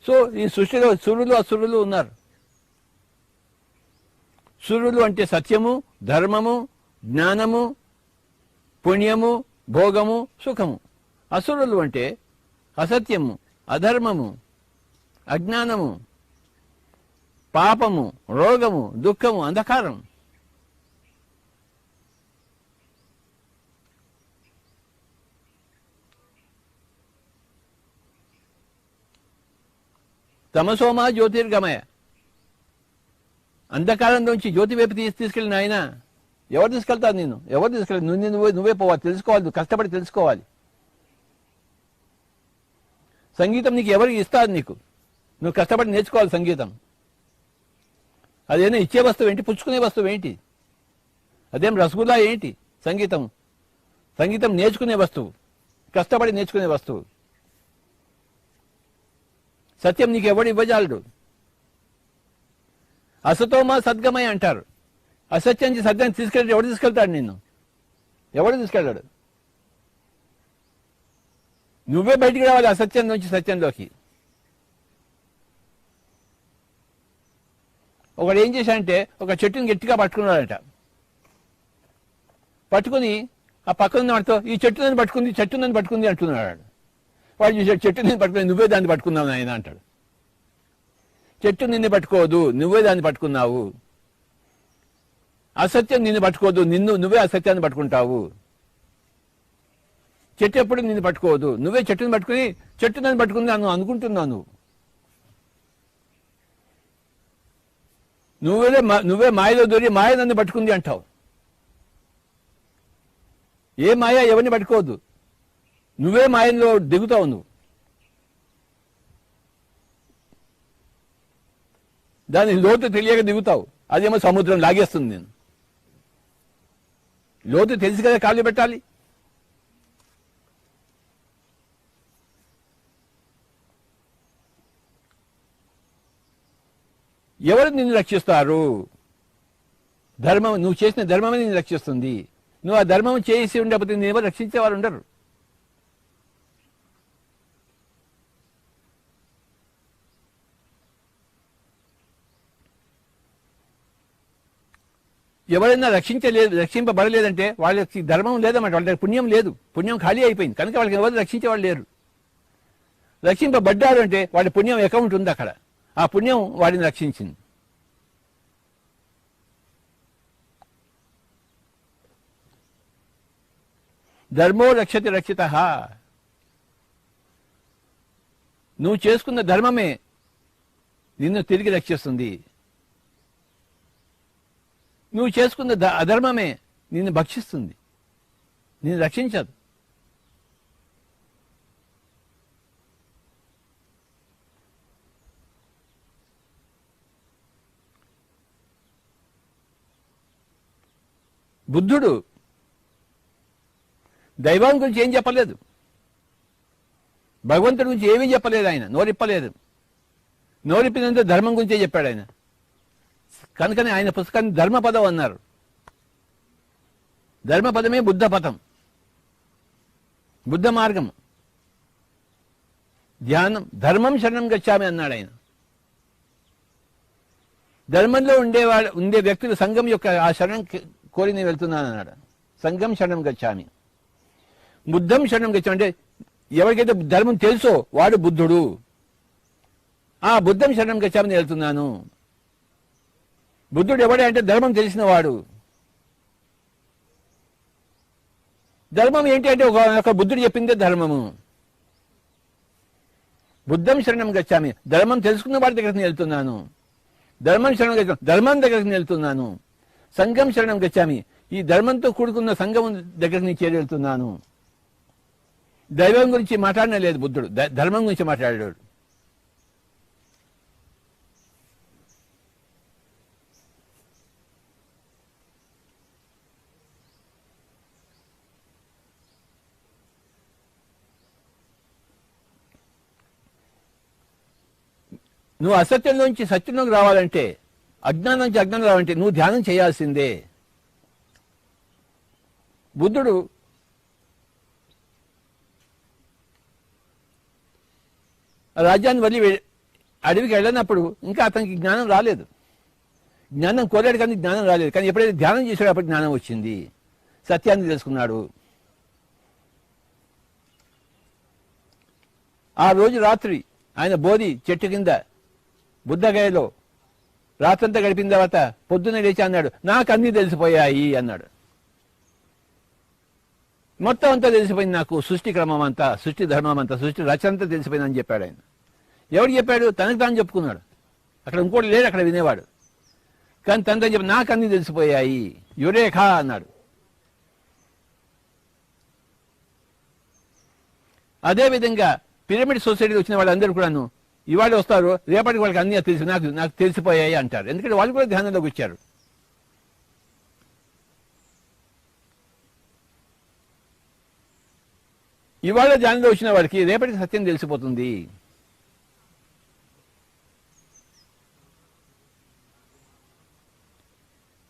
సో ఈ సృష్టిలో సురులు అసురులు ఉన్నారు. సురులు అంటే సత్యము, ధర్మము, జ్ఞానము, పుణ్యము, భోగము, సుఖము. అసురులు అంటే అసత్యము, అధర్మము, అజ్ఞానము, పాపము, రోగము, దుఃఖము, అంధకారం. తమసోమా జ్యోతిర్గమయ, అంధకారం నుంచి జ్యోతి వైపు తీసుకెళ్ళిన ఆయన. ఎవరు తీసుకెళ్తారు? నేను ఎవరు తీసుకెళ్ళి? నువ్వే పోవాలి, తెలుసుకోవాలి, కష్టపడి తెలుసుకోవాలి. సంగీతం నీకు ఎవరికి ఇస్తారు? నువ్వు కష్టపడి నేర్చుకోవాలి సంగీతం. అదేనా ఇచ్చే వస్తువు ఏంటి, పుచ్చుకునే వస్తువు ఏంటి? అదేం రసగుల్లా ఏంటి? సంగీతం సంగీతం నేర్చుకునే వస్తువు, కష్టపడి నేర్చుకునే వస్తువు. సత్యం నీకు ఎవడు ఇవ్వజాలడు. అసతోమా సద్గమయ అంటారు. అసత్యం సత్యాన్ని తీసుకెళ్ళి ఎవడు తీసుకెళ్తాడు? నిన్ను ఎవడు తీసుకెళ్ళాడు? నువ్వే బయటికి రావాలి అసత్యం నుంచి సత్యంలోకి. ఒకడు ఏం చేశాడంటే ఒక చెట్టుని గట్టిగా పట్టుకున్నాడట. పట్టుకుని ఆ పక్కన వాడితో ఈ చెట్టు నన్ను పట్టుకుంది అంటున్నాడు. వాడు చూసాడు, చెట్టు నేను పట్టుకుని నువ్వే దాన్ని పట్టుకున్నావు నాయన అంటాడు. చెట్టు నిన్ను పట్టుకోదు, నువ్వే దాన్ని పట్టుకున్నావు. అసత్యం నిన్ను పట్టుకోదు, నువ్వే అసత్యాన్ని పట్టుకుంటావు. చెట్టు ఎప్పుడు నిన్ను పట్టుకోదు, నువ్వే చెట్టుని పట్టుకుని చెట్టు నన్ను పట్టుకుని అనుకుంటున్నావు. నువ్వే మాయలో దూరి మాయ నన్ను పట్టుకుంది అంటావు. ఏ మాయ ఎవరిని పట్టుకోవద్దు, నువ్వే మాయలో దిగుతావు. నువ్వు దాని లోతు తెలియక దిగుతావు, అదేమో సముద్రం లాగేస్తుంది. నేను లోతు తెలిసి కదా కాళ్ళు పెట్టాలి. ఎవరు నిన్ను రక్షిస్తారు? ధర్మం, నువ్వు చేసిన ధర్మమే నిన్ను రక్షిస్తుంది. నువ్వు ఆ ధర్మం చేసి ఉండకపోతే నేను ఎవరు రక్షించేవారు ఉండరు. ఎవరైనా రక్షింపబడలేదంటే వాళ్ళకి ధర్మం లేదన్నమాట, వాళ్ళకి పుణ్యం లేదు, పుణ్యం ఖాళీ అయిపోయింది కనుక వాళ్ళకి ఎవరు రక్షించేవాళ్ళు లేరు. రక్షింపబడ్డాడు అంటే వాడి పుణ్యం అకౌంట్ ఉంది అక్కడ. ఆ పుణ్యం వాడిని రక్షించింది. ధర్మో రక్షతి రక్షిత. నువ్వు చేసుకున్న ధర్మమే నిన్ను తిరిగి రక్షిస్తుంది. నువ్వు చేసుకున్న అధర్మమే నిన్ను భక్షిస్తుంది, నిన్ను రక్షించదు. బుద్ధుడు దైవం గురించి ఏం చెప్పలేదు, భగవంతుడి గురించి ఏమీ చెప్పలేదు. ఆయన నోరిప్పలేదు. నోరిప్పినంత ధర్మం గురించే చెప్పాడు ఆయన. కనుకనే ఆయన పుస్తకాన్ని ధర్మపదం అన్నారు. ధర్మపదమే బుద్ధ పదం, బుద్ధ మార్గం. ధ్యానం ధర్మం శరణం గచ్చామి అన్నాడు ఆయన. ధర్మంలో ఉండే వ్యక్తులు సంఘం యొక్క ఆ శరణం కోరి నేను వెళ్తున్నాను అన్నాడు. సంఘం శరణం గచ్చామి. బుద్ధం శరణం గచ్చామి అంటే ఎవరికైతే ధర్మం తెలుసో వాడు బుద్ధుడు. ఆ బుద్ధం శరణం గచ్చామి నేను వెళ్తున్నాను. బుద్ధుడు ఎవడే అంటే ధర్మం తెలిసిన వాడు. ధర్మం ఏంటి అంటే ఒక బుద్ధుడు చెప్పిందే ధర్మము. బుద్ధం శరణం గచ్చామి, ధర్మం తెలుసుకున్న వాడి దగ్గరికి వెళ్తున్నాను. ధర్మం శరణం గచ్చామి, ధర్మం దగ్గరికి వెళ్తున్నాను. సంఘం శరణం గచ్చామి, ఈ ధర్మంతో కూడుకున్న సంఘం దగ్గరికి నేను చేరి వెళ్తున్నాను. దైవం గురించి మాట్లాడనే లేదు బుద్ధుడు, ధర్మం గురించి మాట్లాడాడు. నువ్వు అసత్యంలోంచి సత్యంలోకి రావాలంటే, అజ్ఞానం నుంచి అజ్ఞానం రావాలంటే నువ్వు ధ్యానం చేయాల్సిందే. బుద్ధుడు రాజ్యాన్ని వదిలి అడవికి వెళ్ళినప్పుడు ఇంకా అతనికి జ్ఞానం రాలేదు. జ్ఞానం కోరాడు కానీ జ్ఞానం రాలేదు. కానీ ఎప్పుడైతే ధ్యానం చేశాడో అప్పుడు జ్ఞానం వచ్చింది, సత్యాన్ని తెలుసుకున్నాడు. ఆ రోజు రాత్రి ఆయన బోధి చెట్టు కింద బుద్ధగయలో రాత్రంతా గడిపిన తర్వాత పొద్దున్న లేచి అన్నాడు, నాకు అన్నీ తెలిసిపోయాయి అన్నాడు. మొత్తం అంతా తెలిసిపోయింది నాకు, సృష్టి క్రమం అంతా, సృష్టి ధర్మం అంతా, సృష్టి రచన అంతా తెలిసిపోయిందని చెప్పాడు ఆయన. ఎవడు చెప్పాడు? తనకు తాను చెప్పుకున్నాడు. అక్కడ ఇంకోటి లేడు అక్కడ వినేవాడు. కానీ తనతో చెప్పి నాకు అన్నీ తెలిసిపోయాయి, యురేఖా అన్నాడు. అదేవిధంగా పిరమిడ్ సొసైటీ వచ్చిన వాళ్ళందరూ కూడాను ఇవాళ వస్తారు, రేపటికి వాళ్ళకి అన్నీ తెలుసు, నాకు తెలిసిపోయాయి అంటారు. ఎందుకంటే వాళ్ళు కూడా ధ్యానంలోకి వచ్చారు. ఇవాళ ధ్యానంలో వచ్చిన వాడికి రేపటికి సత్యం తెలిసిపోతుంది.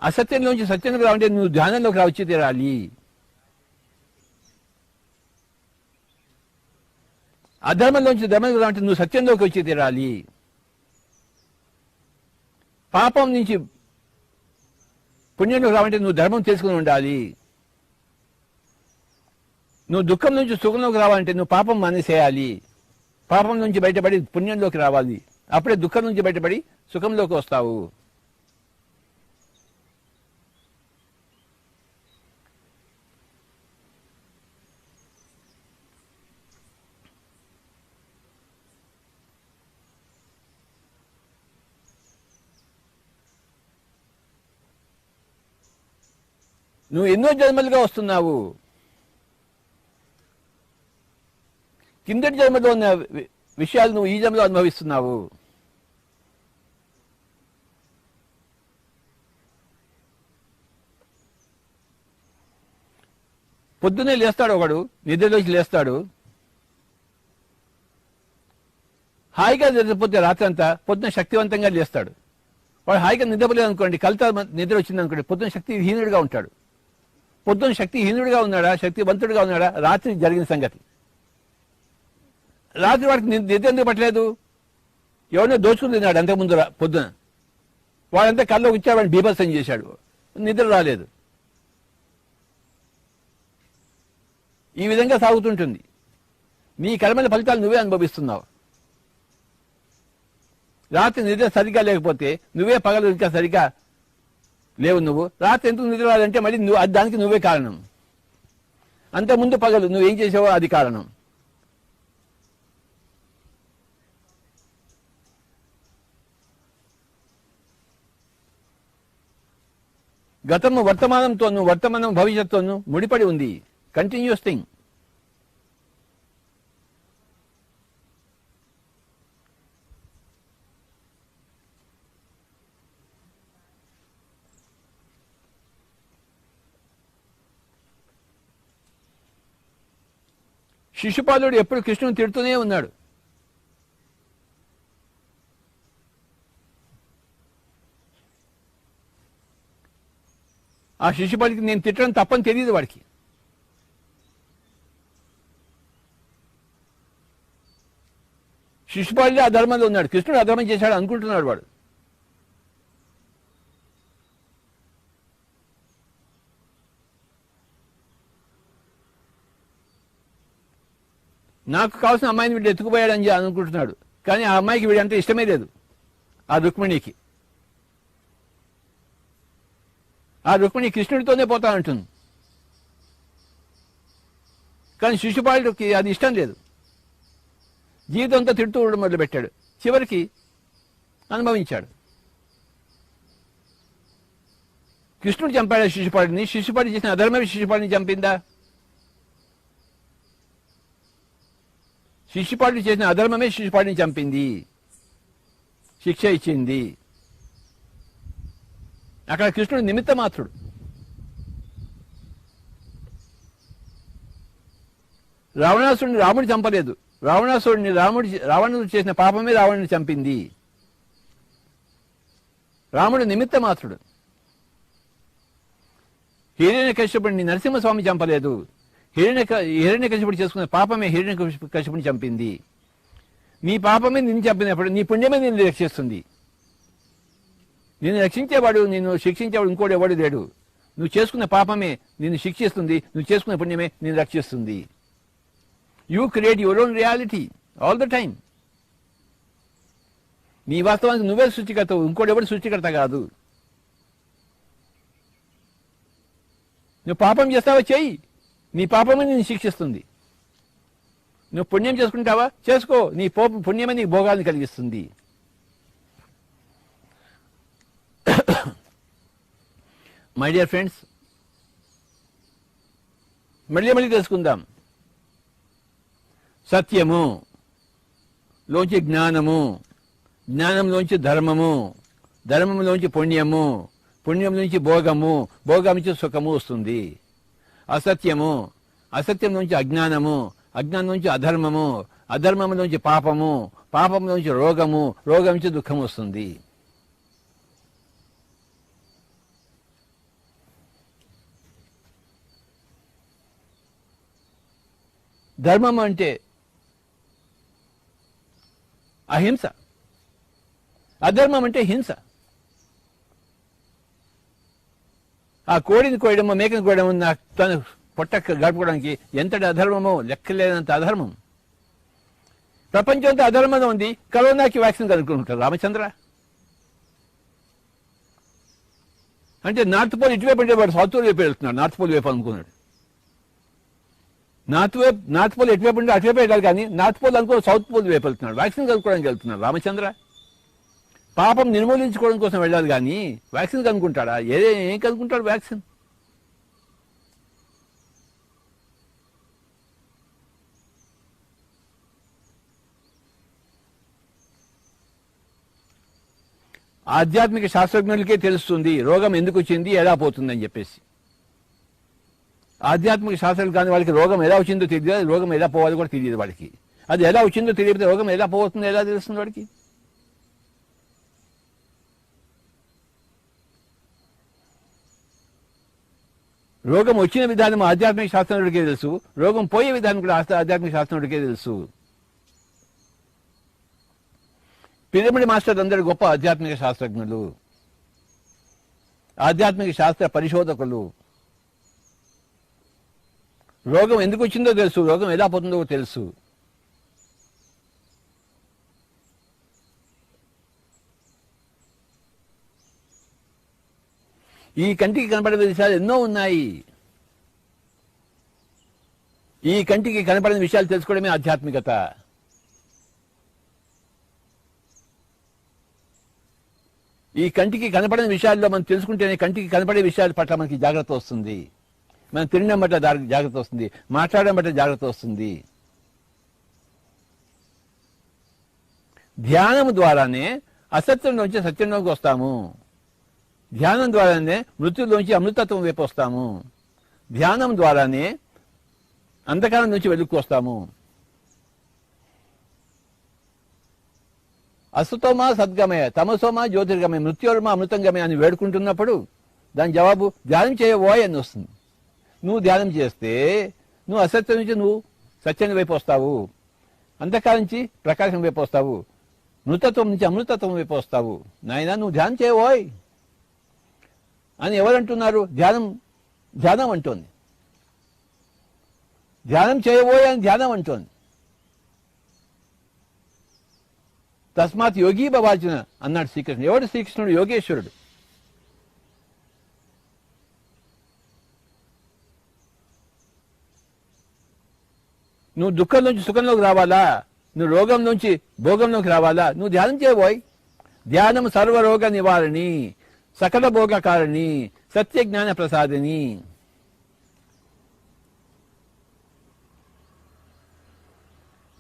అసత్యంలోంచి సత్యంలోకి రావంటే నువ్వు ధ్యానంలోకి రావచ్చి తీరాలి. అధర్మంలోంచి ధర్మంలోకి రావంటే నువ్వు సత్యంలోకి వచ్చి తీరాలి. పాపం నుంచి పుణ్యంలోకి రావంటే నువ్వు ధర్మం తెలుసుకుని ఉండాలి. నువ్వు దుఃఖం నుంచి సుఖంలోకి రావాలంటే నువ్వు పాపం మానేసేయాలి. పాపం నుంచి బయటపడి పుణ్యంలోకి రావాలి. అప్పుడే దుఃఖం నుంచి బయటపడి సుఖంలోకి వస్తావు. నువ్వు ఎన్నో జన్మలుగా వస్తున్నావు. కిందటి జన్మలో ఉన్న విషయాలు నువ్వు ఈ జన్మలో అనుభవిస్తున్నావు. పొద్దున్నే లేస్తాడు ఒకడు, నిద్రలోకి లేస్తాడు, హాయిగా నిద్రపోతే రాత్రి అంతా పొద్దున శక్తివంతంగా లేస్తాడు. వాడు హాయిగా నిద్రపోలేదు అనుకోండి, కలత నిద్ర వచ్చింది అనుకోండి, పొద్దున శక్తిహీనుడిగా ఉంటాడు. పొద్దున శక్తిహీనుడిగా ఉన్నాడా, శక్తివంతుడిగా ఉన్నాడా, రాత్రి జరిగిన సంగతి. రాత్రి వాడికి నిద్ర ఎందుకు పట్టలేదు? ఎవరినో దోచుకుని తిన్నాడు అంతకుముందు పొద్దున. వాడంతా కళ్ళలోకి ఇచ్చాడు, వాడిని బీభత్సం చేశాడు, నిద్ర రాలేదు. ఈ విధంగా సాగుతుంటుంది. నీ కర్మల ఫలితాలు నువ్వే అనుభవిస్తున్నావు. రాత్రి నిద్ర సరిగ్గా లేకపోతే నువ్వే పగలు ఇంకా సరిగ్గా లేవు. నువ్వు రాత్రి ఎందుకు నిద్ర రాదంటే మళ్ళీ దానికి నువ్వే కారణం. అంతకుముందు పగలు నువ్వేం చేసావో అది కారణం. గతము వర్తమానంతోనూ వర్తమానం భవిష్యత్తోనూ ముడిపడి ఉంది. Continuous thing. శిశుపాలుడు ఎప్పుడు కృష్ణుని తిడుతూనే ఉన్నాడు. ఆ శిశుపాలుడికి నేను తిట్టడం తప్పని తెలియదు వాడికి. శిశుపాలుడే ఆ ధర్మంలో ఉన్నాడు, కృష్ణుడు అధర్మం చేశాడు అనుకుంటున్నాడు వాడు. నాకు కావాల్సిన అమ్మాయిని వీడు ఎత్తుకుపోయాడని అనుకుంటున్నాడు. కానీ ఆ అమ్మాయికి వీడంటే ఇష్టమే లేదు. ఆ రుక్మిణికి, ఆ రుక్మిణి కృష్ణుడితోనే పోతా అంటుంది. కానీ శిశుపాలుడికి అది ఇష్టం లేదు. జీవితంతో తిడుతూ ఉండడం మొదలుపెట్టాడు. చివరికి అనుభవించాడు. కృష్ణుడు చంపాడు శిశుపాలుడిని. శిశుపాలుడు చేసిన అధర్మమే శిశుపాలుడిని చంపిందా? శిశుపాలుడు చేసిన అధర్మమే శిశుపాలుడిని చంపింది, శిక్ష ఇచ్చింది. అక్కడ కృష్ణుడు నిమిత్త మాత్రుడు. రావణాసుడిని రాముడు చంపలేదు. రావణుడు చేసిన పాపమే రావణుని చంపింది. రాముడు నిమిత్త మాత్రుడు. హిరణ్యకశిపుడిని నరసింహస్వామి చంపలేదు. హిరణ్యకశిపుడు చేసుకున్న పాపమే హిరణ్యకశిపుడిని చంపింది. నీ పాపమే నిన్ను చంపినప్పుడు నీ పుణ్యమే నిన్ను రక్షిస్తుంది. నిన్ను రక్షించేవాడు, నిన్ను శిక్షించేవాడు ఇంకోటి ఎవడు లేడు. నువ్వు చేసుకున్న పాపమే నిన్ను శిక్షిస్తుంది, నువ్వు చేసుకున్న పుణ్యమే నిన్ను రక్షిస్తుంది. You create your own reality all the time. నీ వాస్తవానికి నువ్వే సృష్టికర్తవు, ఇంకోటి ఎవడు సృష్టికర్త కాదు. నువ్వు పాపం చేస్తావా, చెయ్యి, నీ పాపమే నిన్ను శిక్షిస్తుంది. నువ్వు పుణ్యం చేసుకుంటావా, చేసుకో, నీ పుణ్యమే నీ భోగాలను కలిగిస్తుంది. మై డియర్ ఫ్రెండ్స్, మళ్ళీ తెలుసుకుందాం. సత్యము లోంచి జ్ఞానము, జ్ఞానంలోంచి ధర్మము, ధర్మంలోంచి పుణ్యము, పుణ్యం నుంచి భోగము, భోగం నుంచి సుఖము వస్తుంది. అసత్యము, అసత్యం నుంచి అజ్ఞానము, అజ్ఞానం నుంచి అధర్మము, అధర్మం నుంచి పాపము, పాపం నుంచి రోగము, రోగం నుంచి దుఃఖం వస్తుంది. ధర్మం అంటే అహింస, అధర్మం అంటే హింస. ఆ కోడిని కోయడము, మేకని కోయడము, తన పొట్ట గడపడానికి ఎంతటి అధర్మమో లెక్కలేనంత అధర్మం. ప్రపంచంతో అధర్మం ఉంది. కరోనాకి వ్యాక్సిన్ కనుక్కుంటారు రామచంద్ర. అంటే నార్త్ పోల్ ఇటువైపు అంటే వాడు సౌత్ పోల్ వైపు వెళ్తున్నాడు, నార్త్ పోల్ వైపు అనుకున్నాడు. నార్త్ పోల్ ఎటువైపు ఉంటే అటువైపు వెళ్ళాలి, కానీ నార్త్ పోల్ అనుకో సౌత్ పోల్ వైపు వెళ్తున్నాడు. వ్యాక్సిన్ కనుక్కోవడానికి వెళ్తున్నాడు రామచంద్ర. పాపం నిర్మూలించుకోవడం కోసం వెళ్ళాలి, కానీ వ్యాక్సిన్ కనుక్కుంటాడా? ఏం కనుక్కుంటాడు వ్యాక్సిన్? ఆధ్యాత్మిక శాస్త్రజ్ఞులకే తెలుస్తుంది రోగం ఎందుకు వచ్చింది, ఎలా పోతుందని చెప్పేసి. ఆధ్యాత్మిక శాస్త్రాలు కానీ వాళ్ళకి రోగం ఎలా వచ్చిందో తెలియదు, రోగం ఎలా పోవాలి కూడా తెలియదు వాడికి. అది ఎలా వచ్చిందో తెలియదు, రోగం ఎలా పోతుందో ఎలా తెలుస్తుంది వాడికి? రోగం వచ్చిన విధానం ఆధ్యాత్మిక శాస్త్రజ్ఞుడికే తెలుసు, రోగం పోయే విధానం కూడా ఆధ్యాత్మిక శాస్త్రజ్ఞుడికే తెలుసు. పిరమిడ్ మాస్టర్లు అందరూ గొప్ప ఆధ్యాత్మిక శాస్త్రజ్ఞులు, ఆధ్యాత్మిక శాస్త్ర పరిశోధకులు. రోగం ఎందుకు వచ్చిందో తెలుసు, రోగం ఎలా పోతుందో తెలుసు. ఈ కంటికి కనపడే విషయాలు ఎన్నో ఉన్నాయి. ఈ కంటికి కనపడిన విషయాలు తెలుసుకోవడమే ఆధ్యాత్మికత. ఈ కంటికి కనపడిన విషయాల్లో మనం తెలుసుకుంటేనే కంటికి కనపడే విషయాల పట్ల మనకి జాగ్రత్త వస్తుంది. మనం తినడం పట్ల జాగ్రత్త వస్తుంది, మాట్లాడడం పట్ల జాగ్రత్త వస్తుంది. ధ్యానం ద్వారానే అసత్యంలోంచి సత్యంలోకి వస్తాము. ధ్యానం ద్వారానే మృత్యులోంచి అమృతత్వం వైపు వస్తాము. ధ్యానం ద్వారానే అంధకారం నుంచి వెలుక్కు వస్తాము. అసుతోమా సద్గమయ, తమసోమా జ్యోతిర్గమయ, మృత్యోర్మ అమృతంగమయ అని వేడుకుంటున్నప్పుడు దాని జవాబు ధ్యానం చేయబోయ్ అని వస్తుంది. నువ్వు ధ్యానం చేస్తే నువ్వు అసత్యం నుంచి నువ్వు సత్యం వైపు వస్తావు, అంధకారం నుంచి ప్రకాశం వైపు వస్తావు, మృతత్వం నుంచి అమృతత్వం వైపు వస్తావు. నాయనా నువ్వు ధ్యానం చేయబోయ్ అని ఎవరంటున్నారు? ధ్యానం అంటోంది. ధ్యానం చేయబోయ్ అని ధ్యానం అంటోంది. తస్మాత్ యోగి భవార్జున అన్నాడు శ్రీకృష్ణుడు. ఎవడు శ్రీకృష్ణుడు? యోగేశ్వరుడు. నువ్వు దుఃఖం నుంచి సుఖంలోకి రావాలా, నువ్వు రోగం నుంచి భోగంలోకి రావాలా, నువ్వు ధ్యానం చేయబోయ్. ధ్యానం సర్వరోగ నివారణి, సకల భోగ కారణి, సత్య జ్ఞాన ప్రసాదిని.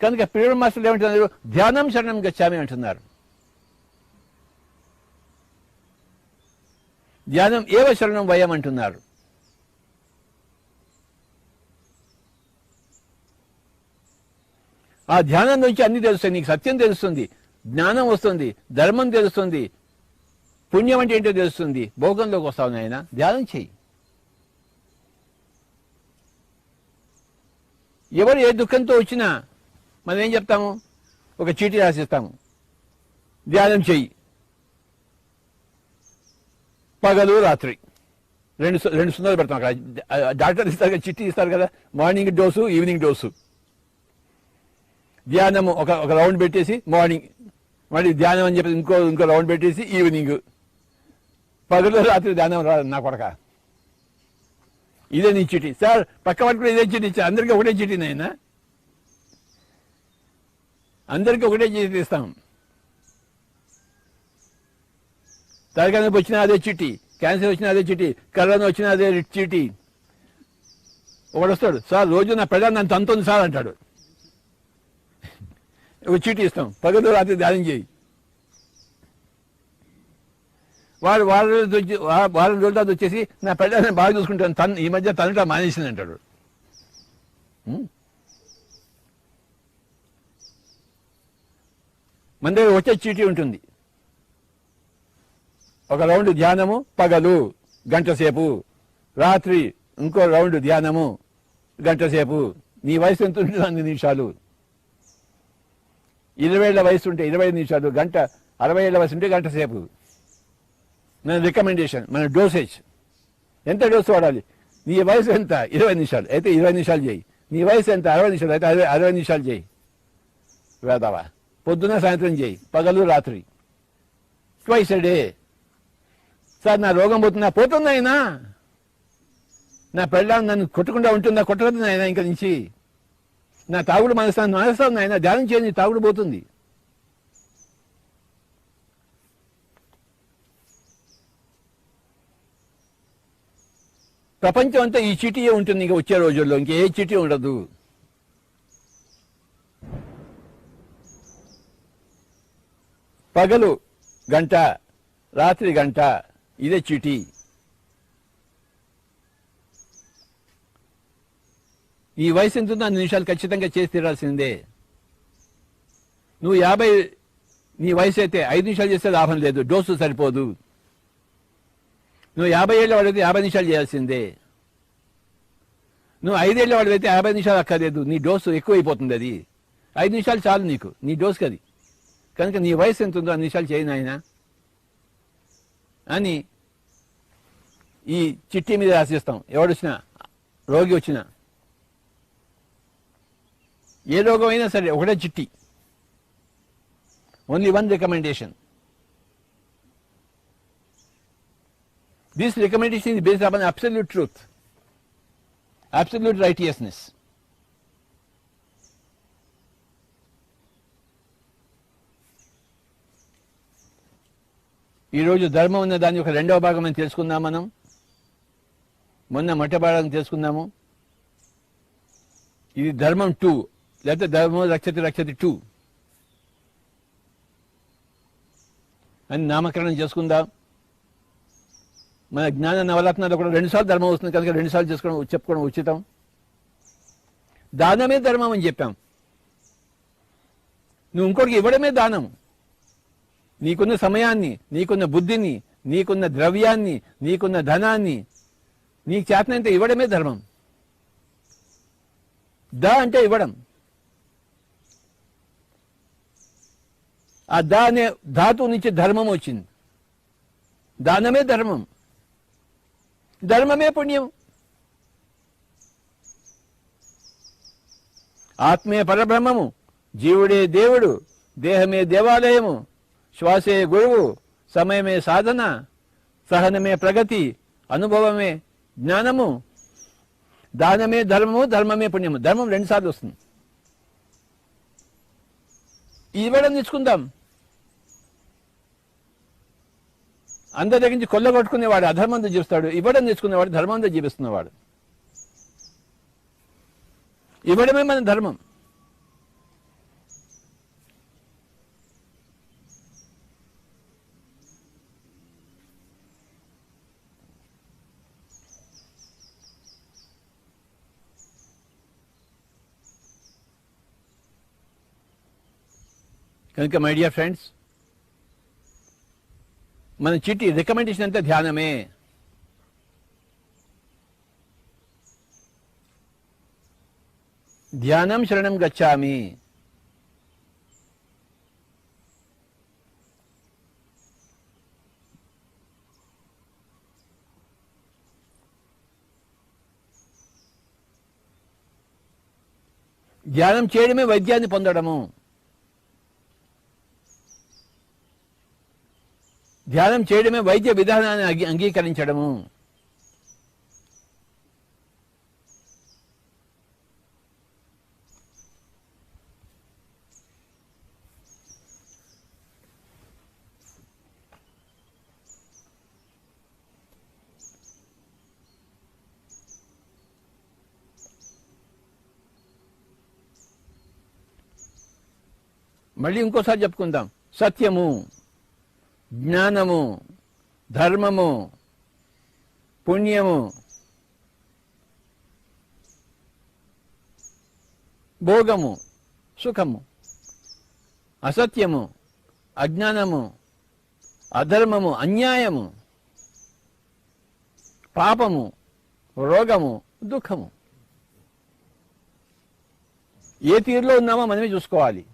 కనుక ప్రియుడు మాస్టర్లు ఏమంటున్నారు? ధ్యానం శరణం గచ్చామి అంటున్నారు. ధ్యానం ఏవ శరణం వయం అంటున్నారు. ఆ ధ్యానం నుంచి అన్ని తెలుస్తాయి. నీకు సత్యం తెలుస్తుంది, జ్ఞానం వస్తుంది, ధర్మం తెలుస్తుంది, పుణ్యం అంటే ఏంటో తెలుస్తుంది. భోగంలోకి వస్తావు నాయన. ధ్యానం చెయ్యి. ఎవరు ఏ దుఃఖంతో వచ్చినా మనం ఏం చెప్తాము? ఒక చీటీ రాసిస్తాము, ధ్యానం చెయ్యి. పగలు రాత్రి రెండు సున్నాలు పెడతాం. అక్కడ డాక్టర్ ఇస్తారు కదా, చిట్టి ఇస్తారు కదా, మార్నింగ్ డోసు, ఈవినింగ్ డోసు. ధ్యానము ఒక రౌండ్ పెట్టేసి మార్నింగ్, మళ్ళీ ధ్యానం అని చెప్పి ఇంకో రౌండ్ పెట్టేసి ఈవినింగ్. పగలు రాత్రి ధ్యానం రాదు నా కొడక. ఇదే నీ చిట్టి సార్. పక్క వాటికి కూడా ఇదే చిట్టి ఇచ్చా. అందరికీ ఒకటే చిట్టి నాయనా, అందరికీ ఒకటే చిట్టి ఇస్తాం. తలకాయ నొప్పి వచ్చినా అదే చిట్టి, క్యాన్సర్ వచ్చినా అదే చిట్టి, కరోనా వచ్చినా అదే చిట్టి. ఒకడు వస్తాడు, సార్ రోజు నా పెద్ద నన్ను తంతుంది సార్ అంటాడు. ఒక చీటీ ఇస్తాం, పగలు రాత్రి ధ్యానం చేయి. వారం రోజుల తర్వాత వచ్చేసి నా పెద్ద నేను బాగా చూసుకుంటాను, ఈ మధ్య తనట మానేసింది అంటాడు. మన దగ్గర వచ్చే చీటీ ఉంటుంది. ఒక రౌండ్ ధ్యానము పగలు గంట సేపు, రాత్రి ఇంకో రౌండ్ ధ్యానము గంట సేపు. నీ వయసు ఎంత ఉంటుంది? 2 నిమిషాలు. 20 ఏళ్ల వయసు ఉంటే 25 నిమిషాలు, గంట 60 ఏళ్ల వయసు ఉంటే గంట సేపు. మన రికమెండేషన్, మన డోసేజ్ ఎంత డోసు వాడాలి? నీ వయసు ఎంత? 20 నిమిషాలు అయితే 20 నిమిషాలు చేయి. నీ వయసు ఎంత? 60 నిమిషాలు అయితే 60 నిమిషాలు చేయి. వేదవా, పొద్దున సాయంత్రం చేయి, పగలు రాత్రి, ట్వైస్ ఎ డే. సార్ నా రోగం పోతుందా అయినా? నా పెళ్ళాం నన్ను కొట్టకుండా ఉంటుందా? కొట్టదు అయినా ఇంక నుంచి. నా తాగుడు మనస్తాను ఆయన. ధ్యానం చేయండి, తాగుడు పోతుంది. ప్రపంచం అంతా ఈ చీటీయే ఉంటుంది. ఇంకా వచ్చే రోజుల్లో ఇంకే చీటీ ఉండదు. పగలు గంట, రాత్రి గంట, ఇదే చీటీ. ఈ వయసు ఎంత ఉందో 2 నిమిషాలు ఖచ్చితంగా చేసి తీరాల్సిందే. నువ్వు 50 నీ వయసు అయితే 5 నిమిషాలు చేస్తే లాభం లేదు, డోసు సరిపోదు. నువ్వు 50 ఏళ్ళ వాడితే 50 నిమిషాలు చేయాల్సిందే. నువ్వు 5 ఏళ్ళ వాడితే 50 నిమిషాలు అక్కర్లేదు, నీ డోసు ఎక్కువైపోతుంది. అది 5 నిమిషాలు చాలు నీకు, నీ డోసుకి అది. కనుక నీ వయసు ఎంత ఉందో 2 నిమిషాలు చేయి నాయన అని ఈ చిట్టి మీద రాసిస్తాం. ఎవడొచ్చినా, రోగి వచ్చినా, ఏ రోగం అయినా సరే ఒకటే చిట్టి. Only 1 recommendation. This recommendation is based upon absolute truth, absolute righteousness. ఈరోజు ధర్మం ఉన్న దాని యొక్క రెండవ భాగం అని తెలుసుకుందాం. మనం మొన్న మొట్ట భాగం తెలుసుకుందాము. ఇది ధర్మం 2, లేకపోతే ధర్మం రక్షతి రక్షతి 2 అని నామకరణం చేసుకుందాం. మన జ్ఞాన నవరత్నాల్లో కూడా 2 సార్లు ధర్మం వస్తుంది కనుక 2 సార్లు చెప్పుకోవడం ఉచితం. దానమే ధర్మం అని చెప్పాం. నువ్వు ఇంకోటికి ఇవ్వడమే దానం. నీకున్న సమయాన్ని, నీకున్న బుద్ధిని, నీకున్న ద్రవ్యాన్ని, నీకున్న ధనాన్ని నీకు చేతనంత ఇవ్వడమే ధర్మం. అంటే ఇవ్వడం. ఆ అనే ధాతువు నుంచి ధర్మం వచ్చింది. దానమే ధర్మం, ధర్మమే పుణ్యం. ఆత్మే పరబ్రహ్మము, జీవుడే దేవుడు, దేహమే దేవాలయము, శ్వాసే గురువు, సమయమే సాధన, సహనమే ప్రగతి, అనుభవమే జ్ఞానము, దానమే ధర్మము, ధర్మమే పుణ్యము. ధర్మం 2 సార్లు వస్తుంది. ఇవ్వడం తీసుకుందాం. అందరి దగ్గర నుంచి కొల్లగొట్టుకునేవాడు అధర్మంతో జీవిస్తాడు, ఇవ్వడం తీసుకునేవాడు ధర్మంతో జీవిస్తున్నవాడు. ఇవ్వడమే మన ధర్మం. కనుక మై డియర్ ఫ్రెండ్స్, మన చిట్టి రికమెండేషన్ అంతా ధ్యానమే. ధ్యానం శరణం గచ్చామి. ధ్యానం చేయడమే వైద్యాన్ని పొందడము. ధ్యానం చేయడమే వైద్య విధానాన్ని అంగీకరించడము. మళ్ళీ ఇంకోసారి చెప్పుకుందాం. సత్యము, జ్ఞానము, ధర్మము, పుణ్యము, భోగము, సుఖము, అసత్యము, అజ్ఞానము, అధర్మము, అన్యాయము, పాపము, రోగము, దుఃఖము. ఏ తీరులో ఉన్నామో మనమే చూసుకోవాలి.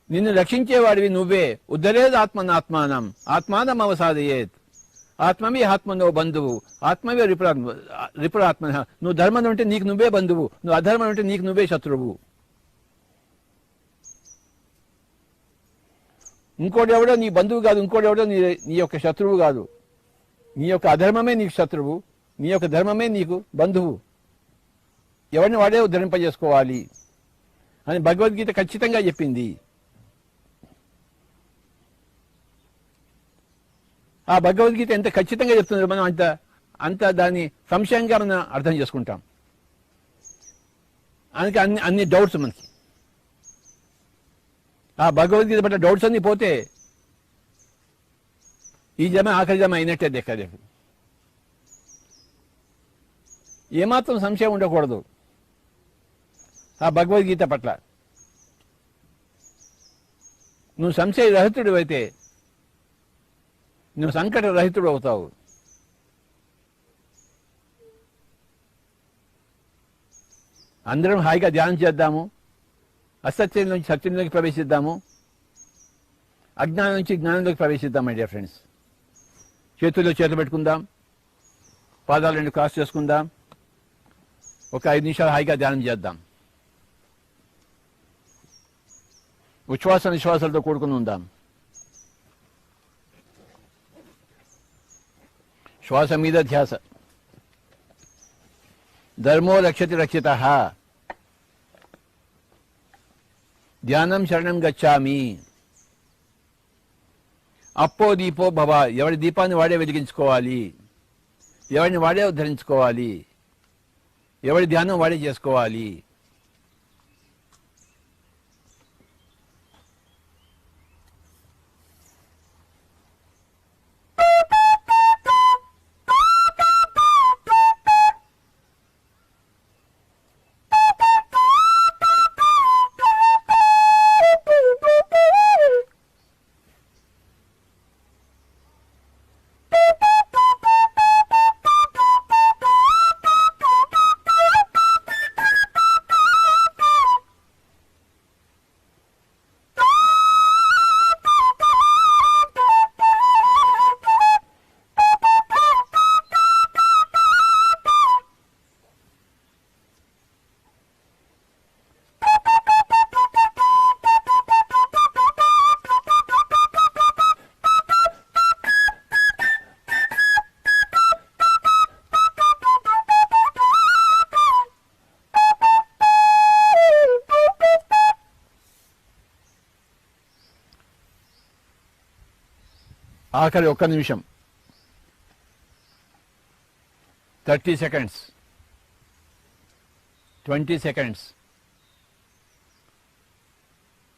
నిన్ను రక్షించేవాడివి నువ్వే. ఉద్ధరేది ఆత్మనాత్మానం ఆత్మానం అవసాదయేత్. ఆత్మవి ఆత్మనో బంధువు, ఆత్మవే రిపురాత్మ. నువ్వు ధర్మం ఉంటే నీకు నువ్వే బంధువు, నువ్వు అధర్మం ఉంటే నీకు నువ్వే శత్రువు. ఇంకోటెవడో నీ బంధువు కాదు, ఇంకోటెవడో నీ యొక్క శత్రువు కాదు. నీ యొక్క అధర్మమే నీకు శత్రువు, నీ యొక్క ధర్మమే నీకు బంధువు. ఎవరిని వాడే ఉద్ధరింపజేసుకోవాలి అని భగవద్గీత ఖచ్చితంగా చెప్పింది. ఆ భగవద్గీత ఎంత ఖచ్చితంగా చెప్తుందో మనం అంత దాన్ని సంశయంగా మనం అర్థం చేసుకుంటాం. అందుకే అన్ని డౌట్స్ మనకి. ఆ భగవద్గీత పట్ల డౌట్స్ అన్ని పోతే ఈ జమ ఆఖరి జమ అయినట్టే లెక్క. ఏమాత్రం సంశయం ఉండకూడదు ఆ భగవద్గీత పట్ల. నువ్వు సంశయ రహితుడు అయితే నువ్వు సంకట రహితుడు అవుతావు. అందరం హాయిగా ధ్యానం చేద్దాము. అసత్యం నుంచి సత్యంలోకి ప్రవేశిద్దాము. అజ్ఞానం నుంచి జ్ఞానంలోకి ప్రవేశిద్దాం. మై డియర్ ఫ్రెండ్స్, చేతుల్లో చేతులు పెట్టుకుందాం, పాదాలు 2 క్రాస్ చేసుకుందాం. ఒక 5 నిమిషాలు హాయిగా ధ్యానం చేద్దాం. ఉచ్ఛ్వాస నిశ్వాసాలతో కూడుకుని ఉందాం. శ్వాస మీద ధ్యాస. ధర్మో రక్షతి రక్షితః. ధ్యానం శరణం గచ్చామి. అప్పో దీపో భవ. ఎవరి దీపాన్ని వాడే వెలిగించుకోవాలి, ఎవరిని వాడే ఉద్ధరించుకోవాలి, ఎవరి ధ్యానం వాడే చేసుకోవాలి. ఆఖరి ఒక్క నిమిషం, 30 seconds, 20 seconds,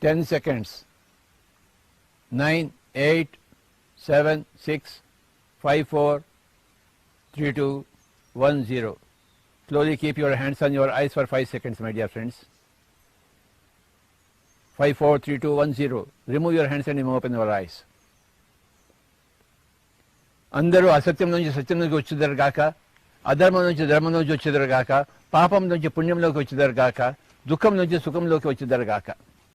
10 seconds, 9, 8, 7, 6, 5, 4, 3, 2, 1, 0. Slowly keep your hands on your eyes for 5 seconds, my dear friends. 5, 4, 3, 2, 1, 0. Remove your hands and open your eyes. అందరూ అసత్యం నుంచి సత్యంలోకి వచ్చేదారు గాక, అధర్మం నుంచి ధర్మంలోకి వచ్చేదారు గాక, పాపం నుంచి పుణ్యంలోకి వచ్చేదారు గాక, దుఃఖం నుంచి సుఖంలోకి వచ్చేదారు గాక.